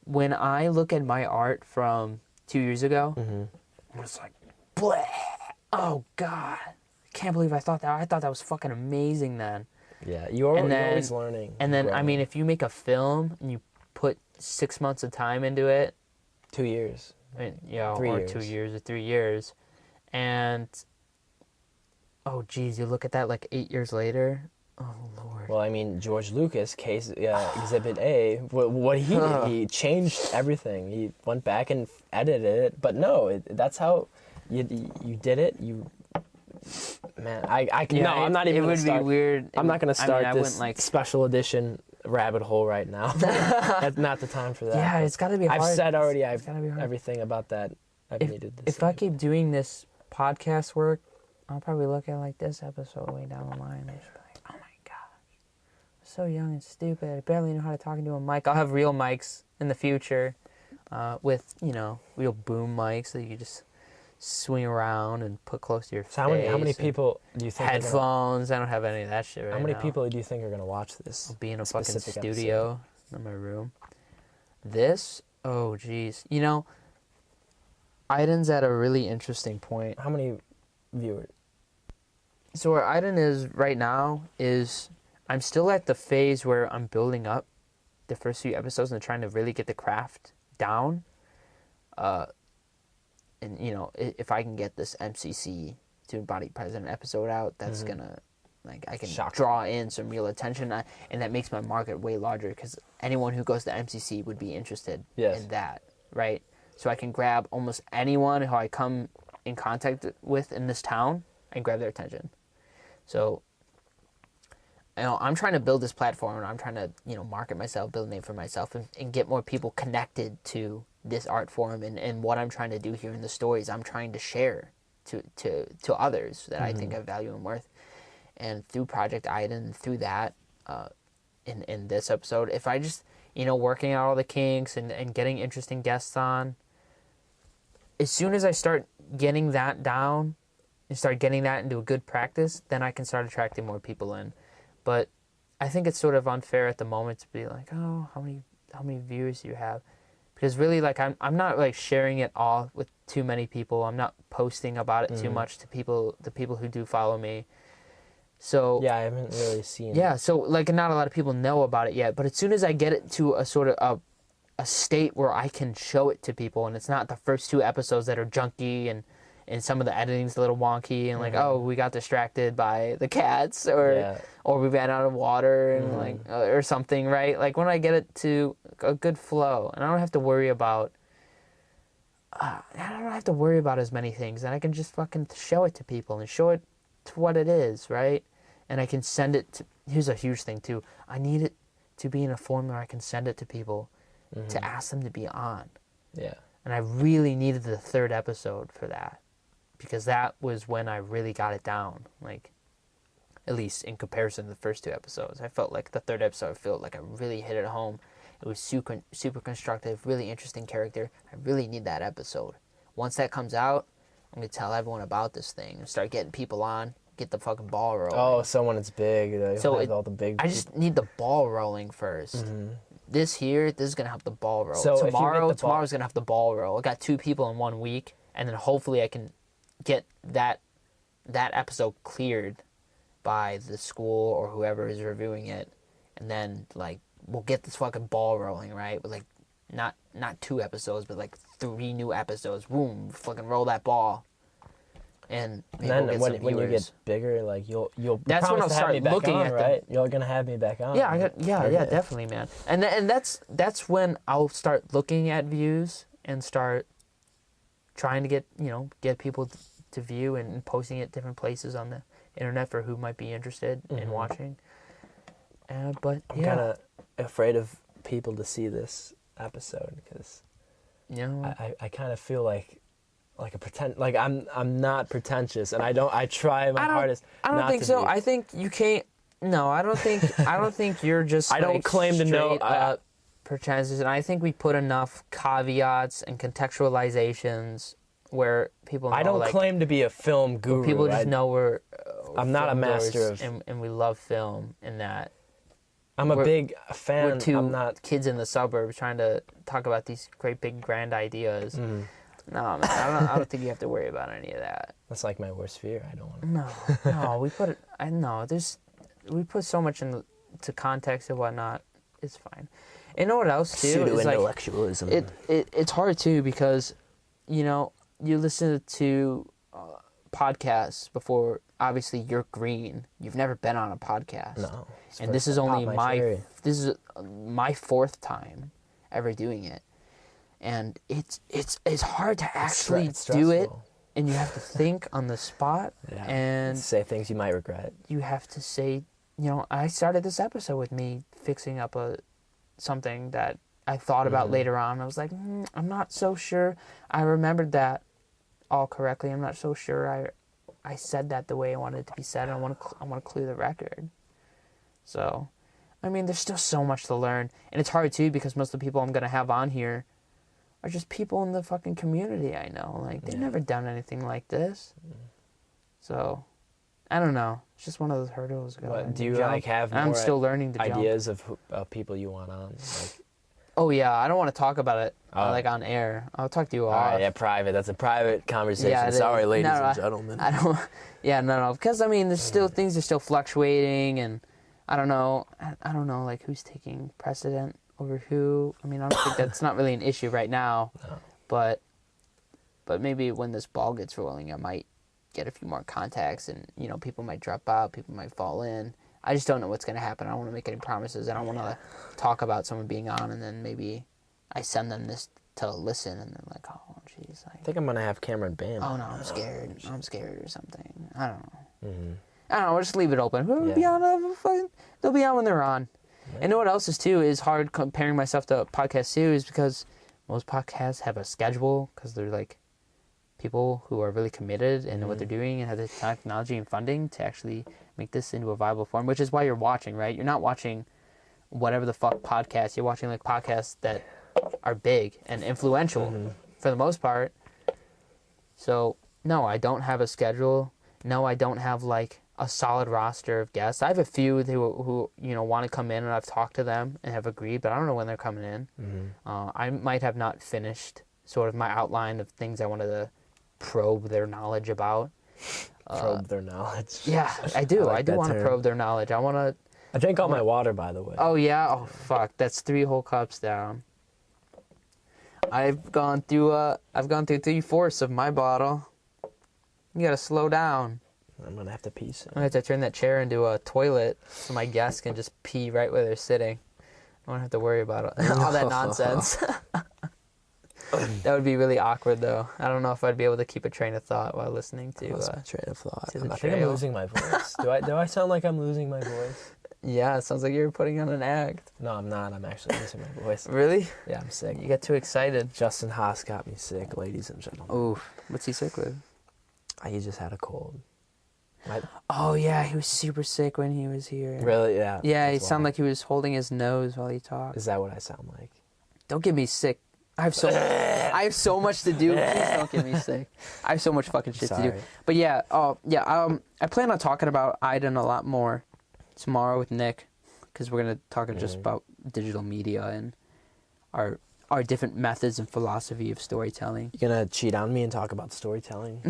When I look at my art from 2 years ago, I was like, bleh. Oh God, I can't believe I thought that. I thought that was fucking amazing then.
Yeah, you're always learning.
And then, I mean, if you make a film and you put 6 months of time into it,
2 years.
3 years. 2 years or 3 years. And, oh, geez, you look at that like 8 years later. Oh, Lord.
Well, I mean, George Lucas, Exhibit A, what he did, he changed everything. He went back and edited it. But no, that's how you did it. Man, I'm not even.
It would be weird.
I'm not going to start this special edition rabbit hole right now. That's not the time for that.
Yeah, it's got to be hard.
I've said already.
It's gotta be hard.
Everything about that. I've needed this.
If I keep doing this podcast work, I'll probably look at like this episode way down the line and just be like, oh my gosh, I'm so young and stupid. I barely know how to talk into a mic. I'll have real mics in the future, with real boom mics that you just swing around and put close to your face.
How many people do you think?
Headphones. I don't have any of that shit right now.
How many people do you think are gonna watch this?
I'll be in a fucking studio in my room. This? Oh, geez. IDEN's at a really interesting point.
How many viewers?
So where IDEN is right now is I'm still at the phase where I'm building up the first few episodes and trying to really get the craft down. And if I can get this MCC Student Body President episode out, that's gonna, I can draw in some real attention, and that makes my market way larger because anyone who goes to MCC would be interested in that, right? So I can grab almost anyone who I come in contact with in this town and grab their attention. So, I'm trying to build this platform, and I'm trying to, market myself, build a name for myself, and get more people connected to this art form and what I'm trying to do here in the stories I'm trying to share to others that I think have value and worth. And through Project IDEN, through that, in this episode, if I just, working out all the kinks and getting interesting guests on, as soon as I start getting that down and start getting that into a good practice, then I can start attracting more people in. But I think it's sort of unfair at the moment to be like, oh, how many viewers do you have? Because really, I'm not sharing it all with too many people. I'm not posting about it too much to the people who do follow me. So
yeah, I haven't really seen.
Yeah, so not a lot of people know about it yet. But as soon as I get it to a sort of a state where I can show it to people, and it's not the first 2 episodes that are junky and some of the editing's a little wonky and oh, we got distracted by the cats or we ran out of water and or something, right? When I get it to a good flow and I don't have to worry about as many things, and I can just fucking show it to people and show it to what it is, right? And I can send it to, here's a huge thing too, I need it to be in a form where I can send it to people to ask them to be on. Yeah. And I really needed the 3rd episode for that, because that was when I really got it down, at least in comparison to the first 2 episodes. I felt like the 3rd episode, I really hit it home. It was super constructive, really interesting character. I really need that episode. Once that comes out, I'm going to tell everyone about this thing and start getting people on, get the fucking ball rolling.
Oh, so when it's big, all the big...
I just need the ball rolling first. This is going to have the ball roll.
So
tomorrow's going to have the ball roll. I got 2 people in 1 week, and then hopefully I can get that episode cleared by the school or whoever is reviewing it, and then we'll get this fucking ball rolling, right? With not 2 episodes, but 3 new episodes. Boom, fucking roll that ball. And
then when you get bigger, you'll
that's when I'll start looking at
right? You're gonna have me back on.
Yeah, definitely, man. And that's when I'll start looking at views and start trying to get people to view and posting it different places on the internet for who might be interested in watching. But
I'm kind of afraid of people to see this episode because I kind of feel like I'm not pretentious, and I try my hardest.
I don't think so. I think you can't. No, I don't think you're just.
I don't claim to know.
Pretentious, and I think we put enough caveats and contextualizations where people know,
I don't claim to be a film guru.
People just know we're
I'm not a master of...
And we love film in that.
I'm a big fan.
We're 2
I'm not...
kids in the suburbs trying to talk about these great big grand ideas. No, man, I don't think you have to worry about any of that.
That's my worst fear. I don't want
to... No, we put so much into context and whatnot. It's fine. You know what else, too?
Pseudo-intellectualism.
It's hard, too, because, you listen to podcasts before, obviously, you're green. You've never been on a podcast.
No.
And this is only my 4th time ever doing it. And it's hard to actually do it, and you have to think on the spot and
say things you might regret.
You have to say, I started this episode with me fixing up something that I thought about later on. I was like, I'm not so sure I remembered that all correctly. I'm not so sure I said that the way I wanted it to be said. I want to clear the record. So, I mean, there's still so much to learn. And it's hard, too, because most of the people I'm going to have on here are just people in the fucking community I know. Like, they've never done anything like this. So, I don't know. It's just one of those hurdles.
Do you, like, have more
I'm still learning to
ideas of people you want on? Like,
oh, yeah. I don't want to talk about it, like, on air. I'll talk to you off.
Right, yeah, private. That's a private conversation. Yeah, sorry, ladies and gentlemen.
I don't... Yeah, no. Because, I mean, there's still... Things are still fluctuating, and I don't know, like, who's taking precedent over who. I mean, I don't think that's not really an issue right now. No. But maybe when this ball gets rolling, I might get a few more contacts, and, you know, people might drop out, people might fall in. I just don't know what's going to happen. I don't want to make any promises. I don't want to talk about someone being on, and then maybe I send them this to listen, and they're like, oh, jeez. Like,
I think I'm going to have Cameron Behm.
Oh, no, I'm scared. I'm scared or something. I don't know. Mm-hmm. I don't know, we'll just leave it open. Who'll be on? They'll be on when they're on. Right. And you know what else is, too, is hard comparing myself to podcasts, too, is because most podcasts have a schedule, because they're, like, people who are really committed and know what they're doing and have the technology and funding to actually make this into a viable form, which is why you're watching, right? You're not watching whatever the fuck podcast. You're watching, like, podcasts that are big and influential for the most part. So, no, I don't have a schedule. No, I don't have, like, a solid roster of guests. I have a few who you know, want to come in, and I've talked to them and have agreed, but I don't know when they're coming in. I might have not finished sort of my outline of things I wanted to probe their knowledge about.
Probe their knowledge.
Yeah, I do. I do want to
term.
Probe their knowledge. I
drank all my water, by the way.
Oh, yeah? Oh, fuck. That's 3 whole cups down. I've gone through 3/4 of my bottle. You gotta slow down.
I'm gonna have to pee soon.
I'm gonna have to turn that chair into a toilet so my guests can just pee right where they're sitting. I don't have to worry about all that nonsense. That would be really awkward, though. I don't know if I'd be able to keep a train of thought while listening to.
What's my train of thought?
I
think I'm losing my voice. Do I sound like I'm losing my voice?
Yeah, it sounds like you're putting on an act.
No, I'm not. I'm actually losing my voice.
Really?
Yeah, I'm sick.
You get too excited.
Justin Haas got me sick, ladies and gentlemen.
Oof. What's he sick with?
He just had a cold.
Oh, yeah, he was super sick when he was here.
Really? Yeah.
Yeah, he sounded like he was holding his nose while he talked.
Is that what I sound like?
Don't get me sick. I have so much to do. Please don't get me sick. I have so much fucking shit to do. But yeah, I plan on talking about IDEN a lot more tomorrow with Nick, because we're gonna talk just about digital media and our different methods and philosophy of storytelling.
You gonna cheat on me and talk about storytelling?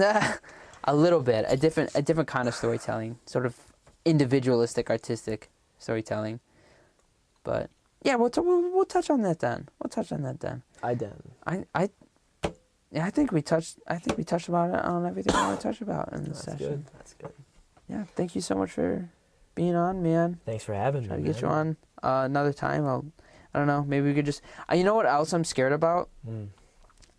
A little bit, a different kind of storytelling, sort of individualistic, artistic storytelling. But yeah, we'll touch on that then.
IDEN.
I think we touched about it on everything I want to touch about in this session.
That's good.
Yeah, thank you so much for being on, man.
Thanks for having me.
Try to get you on another time. I don't know. Maybe we could just. You know what else I'm scared about?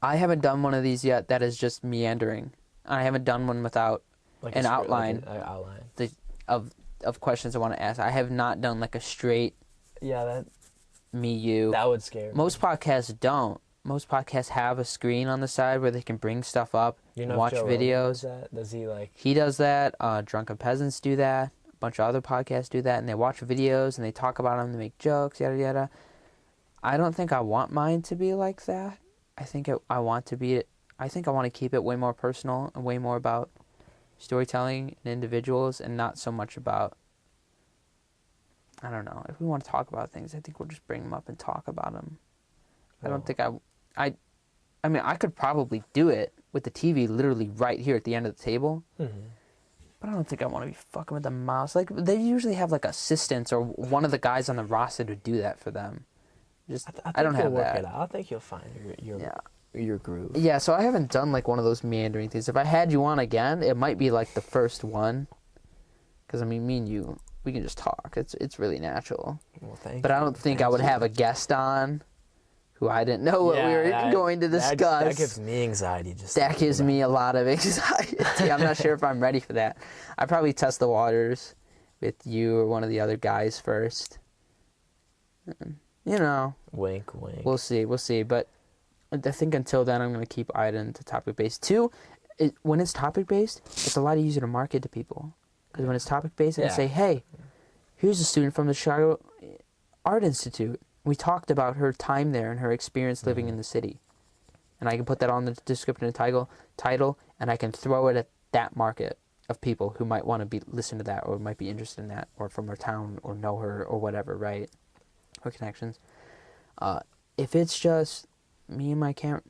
I haven't done one of these yet that is just meandering. I haven't done one without like an outline,
like an outline.
Of questions I want to ask. I have not done like a straight.
Yeah, that.
Me, you.
That would scare me.
Most podcasts don't. Most podcasts have a screen on the side where they can bring stuff up, watch videos.
Does he like?
He does that. Drunken Peasants do that. A bunch of other podcasts do that, and they watch videos and they talk about them. They make jokes, yada yada. I don't think I want mine to be like that. I think I want to keep it way more personal and way more about storytelling and individuals, and not so much about. I don't know. If we want to talk about things, I think we'll just bring them up and talk about them. I don't think I mean, I could probably do it with the TV literally right here at the end of the table. But I don't think I want to be fucking with the mouse. Like, they usually have, like, assistants or one of the guys on the roster to do that for them. I don't have that.
I think you'll find your groove.
Yeah, so I haven't done, like, one of those meandering things. If I had you on again, it might be, like, the first one. Because, I mean, me and you, we can just talk. It's really natural.
Well, thank you.
But I don't think I would have a guest on who I didn't know what we were going to discuss.
That gives me anxiety.
That gives me a lot of anxiety. I'm not sure if I'm ready for that. I'd probably test the waters with you or one of the other guys first. And, you know.
Wink, wink.
We'll see. But I think until then, I'm going to keep IDEN to topic-based. 2, when it's topic-based, it's a lot easier to market to people. Because when it's topic-based, I can say, hey, here's a student from the Chicago Art Institute. We talked about her time there and her experience living in the city. And I can put that on the description and title, and I can throw it at that market of people who might want to listen to that or might be interested in that or from her town or know her or whatever, right? Or connections. If it's just me and Cameron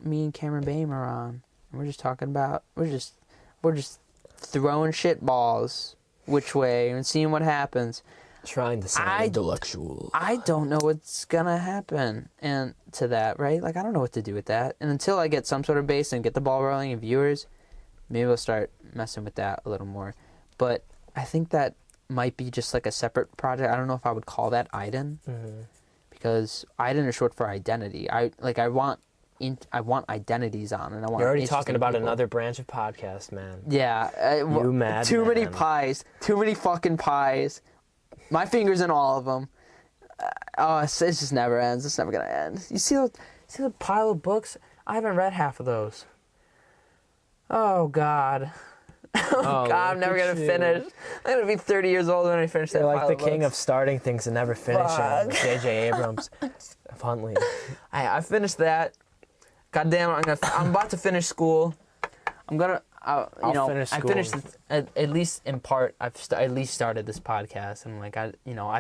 Behm are on, and we're just talking about, we're just throwing shit balls which way and seeing what happens.
Trying to sound intellectual.
I don't know what's gonna happen and to that, right? Like I don't know what to do with that. And until I get some sort of base and get the ball rolling and viewers, maybe we'll start messing with that a little more. But I think that might be just like a separate project. I don't know if I would call that IDEN. Because IDEN is short for identity. I want identities on, and I want.
You're already talking about another branch of podcast, man.
Yeah,
you mad?
Too many pies. Too many fucking pies. My fingers in all of them. It just never ends. It's never gonna end. You see the pile of books? I haven't read half of those. Oh God. Oh God, I'm never gonna finish. I'm gonna be 30 years old when I finish that.
You're like the king of starting things and never finishing. J.J. Abrams of Huntley.
I finished that. God damn it! I'm about to finish school. I'm gonna. I'll finish school. I finished at least in part. I've at least started this podcast, and like I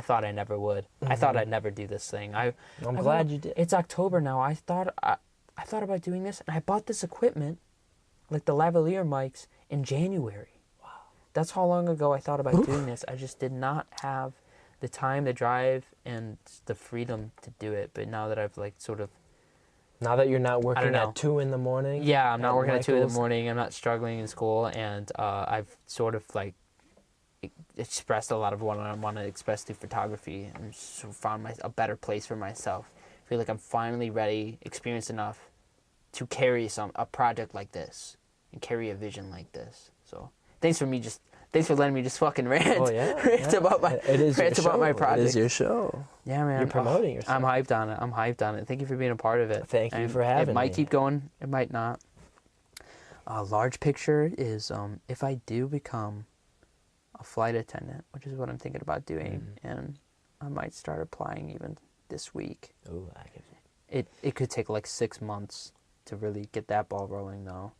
thought I never would. I thought I'd never do this thing. I'm
glad you did.
It's October now. I thought about doing this, and I bought this equipment, like the lavalier mics, in January. Wow. That's how long ago I thought about doing this. I just did not have the time, the drive, and the freedom to do it. But now that I've like sort of.
Now that you're not working at 2 in the morning?
Yeah, I'm not working at 2 in the morning. I'm not struggling in school. And I've sort of like expressed a lot of what I want to express through photography and so found a better place for myself. I feel like I'm finally ready, experienced enough to carry a project like this and carry a vision like this. So thanks for letting me just fucking rant.
Oh, yeah.
rant about my project.
It is your show.
Yeah, man.
You're promoting yourself.
I'm hyped on it. Thank you for being a part of it.
Thank you for having me.
It might keep going. It might not. A large picture is if I do become a flight attendant, which is what I'm thinking about doing, and I might start applying even this week.
Ooh,
it could take like 6 months to really get that ball rolling, though.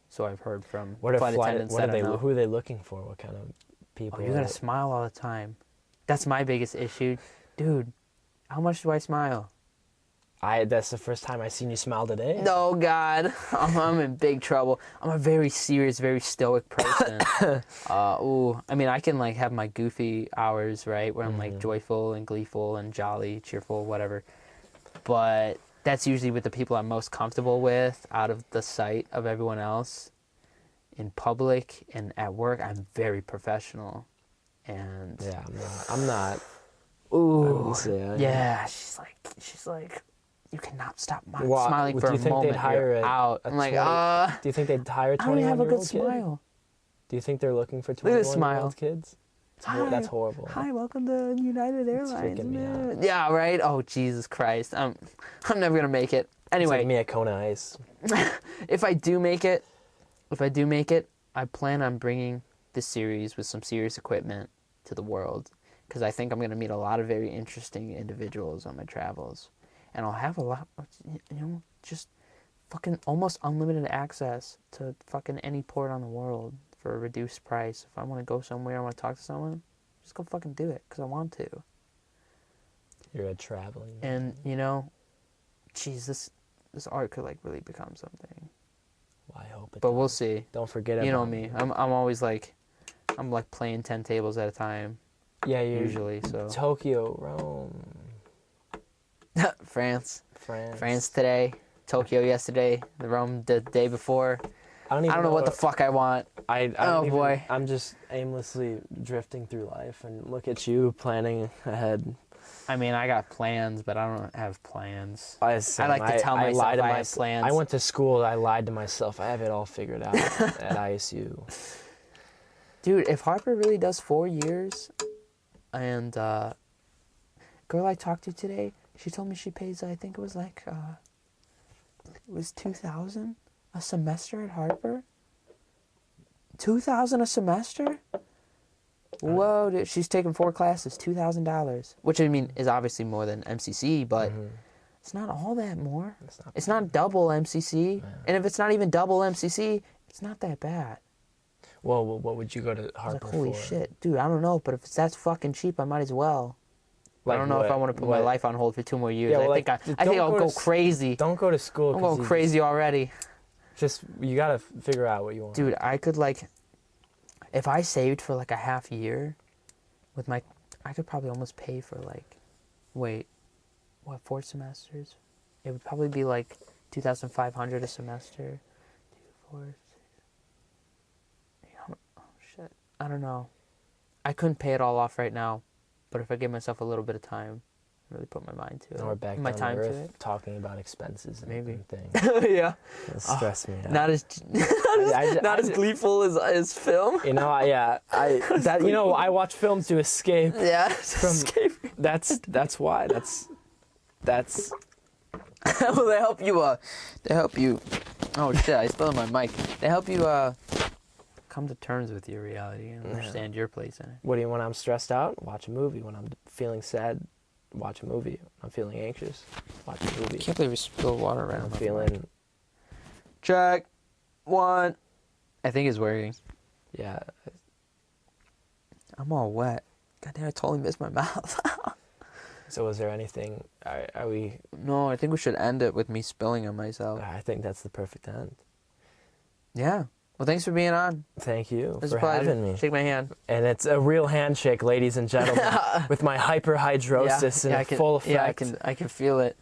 So I've heard from
flight
attendants.
Who are they looking for? What kind of people?
Oh, you gotta smile all the time. That's my biggest issue, dude. How much do I smile?
That's the first time I've seen you smile today.
No, God. I'm in big trouble. I'm a very serious, very stoic person. I mean, I can like have my goofy hours, right, where I'm like joyful and gleeful and jolly, cheerful, whatever. But that's usually with the people I'm most comfortable with out of the sight of everyone else. In public and at work, I'm very professional. And
yeah, I'm not.
Ooh, yeah. She's like, you cannot stop smiling for a moment. You're out. I'm like,
do you think they'd hire 21-year-old kids?
I don't have a good smile.
Do you think they're looking for 21-year-old kids? That's horrible.
Hi, welcome to United Airlines.
Freaking me out.
Yeah, right. Oh, Jesus Christ. I'm never gonna make it. Anyway,
it's like me at Kona Ice.
If I do make it, I plan on bringing this series with some serious equipment to the world, because I think I'm gonna meet a lot of very interesting individuals on my travels, and I'll have a lot, just fucking almost unlimited access to fucking any port on the world for a reduced price. If I want to go somewhere, I want to talk to someone, just go fucking do it, because I want to.
You're a traveling
man. And, geez, this art could, like, really become something.
Well, I hope it
But
does.
We'll see.
Don't forget about
You know me. I'm always, like, I'm, like, playing 10 tables at a time.
Yeah,
usually, so.
Tokyo, Rome.
France today. Tokyo yesterday. The Rome the day before. I don't know what the fuck I want. Boy.
I'm just aimlessly drifting through life, and look at you planning ahead.
I mean, I got plans, but I don't have plans.
I
like to tell myself I have plans.
I went to school, I lied to myself. I have it all figured out at ISU.
Dude, if Harper really does 4 years, and girl I talked to today,
She told me she pays, I think it was like, it was $2,000 a semester at Harper. $2,000 a semester? Whoa, dude. She's taking 4 classes, $2,000. Which, I mean, is obviously more than MCC, but it's not all that more. It's not double MCC. Yeah. And if it's not even double MCC, it's not that bad.
Well, what would you go to Harper
for? Holy shit. Dude, I don't know, but if that's fucking cheap, I might as well. Like I don't know if I want to put my life on hold for 2 more years. Yeah, well, I think I'll go crazy.
Don't go to school.
I'm going crazy already.
You gotta figure out what you want.
Dude, I could if I saved for like a half year, I could probably almost pay for 4 semesters? It would probably be like $2,500 a semester. 2, 4, 6. Oh shit, I don't know. I couldn't pay it all off right now, but if I give myself a little bit of time, really put my mind to it.
Or back
my
time to earth, talking about expenses and
maybe
things.
Yeah,
it'll stress me out.
Not as gleeful as film.
You know, I watch films to escape.
Yeah,
escape. That's why. That's.
Well, they help you. Oh shit! I spilled my mic. They help you come to terms with your reality and understand your place in it.
What do you? When I'm stressed out, watch a movie. When I'm feeling sad, watch a movie. When I'm feeling anxious, watch a movie.
I can't believe we spilled water around.
I'm feeling.
Check. 1. I think it's working.
Yeah.
I'm all wet. Goddamn! I totally missed my mouth.
So was there anything? Are we?
No, I think we should end it with me spilling on myself.
I think that's the perfect end.
Yeah. Well, thanks for being on.
Thank you for having me.
Shake my hand.
And it's a real handshake, ladies and gentlemen, with my hyperhidrosis in full effect.
Yeah, I can feel it.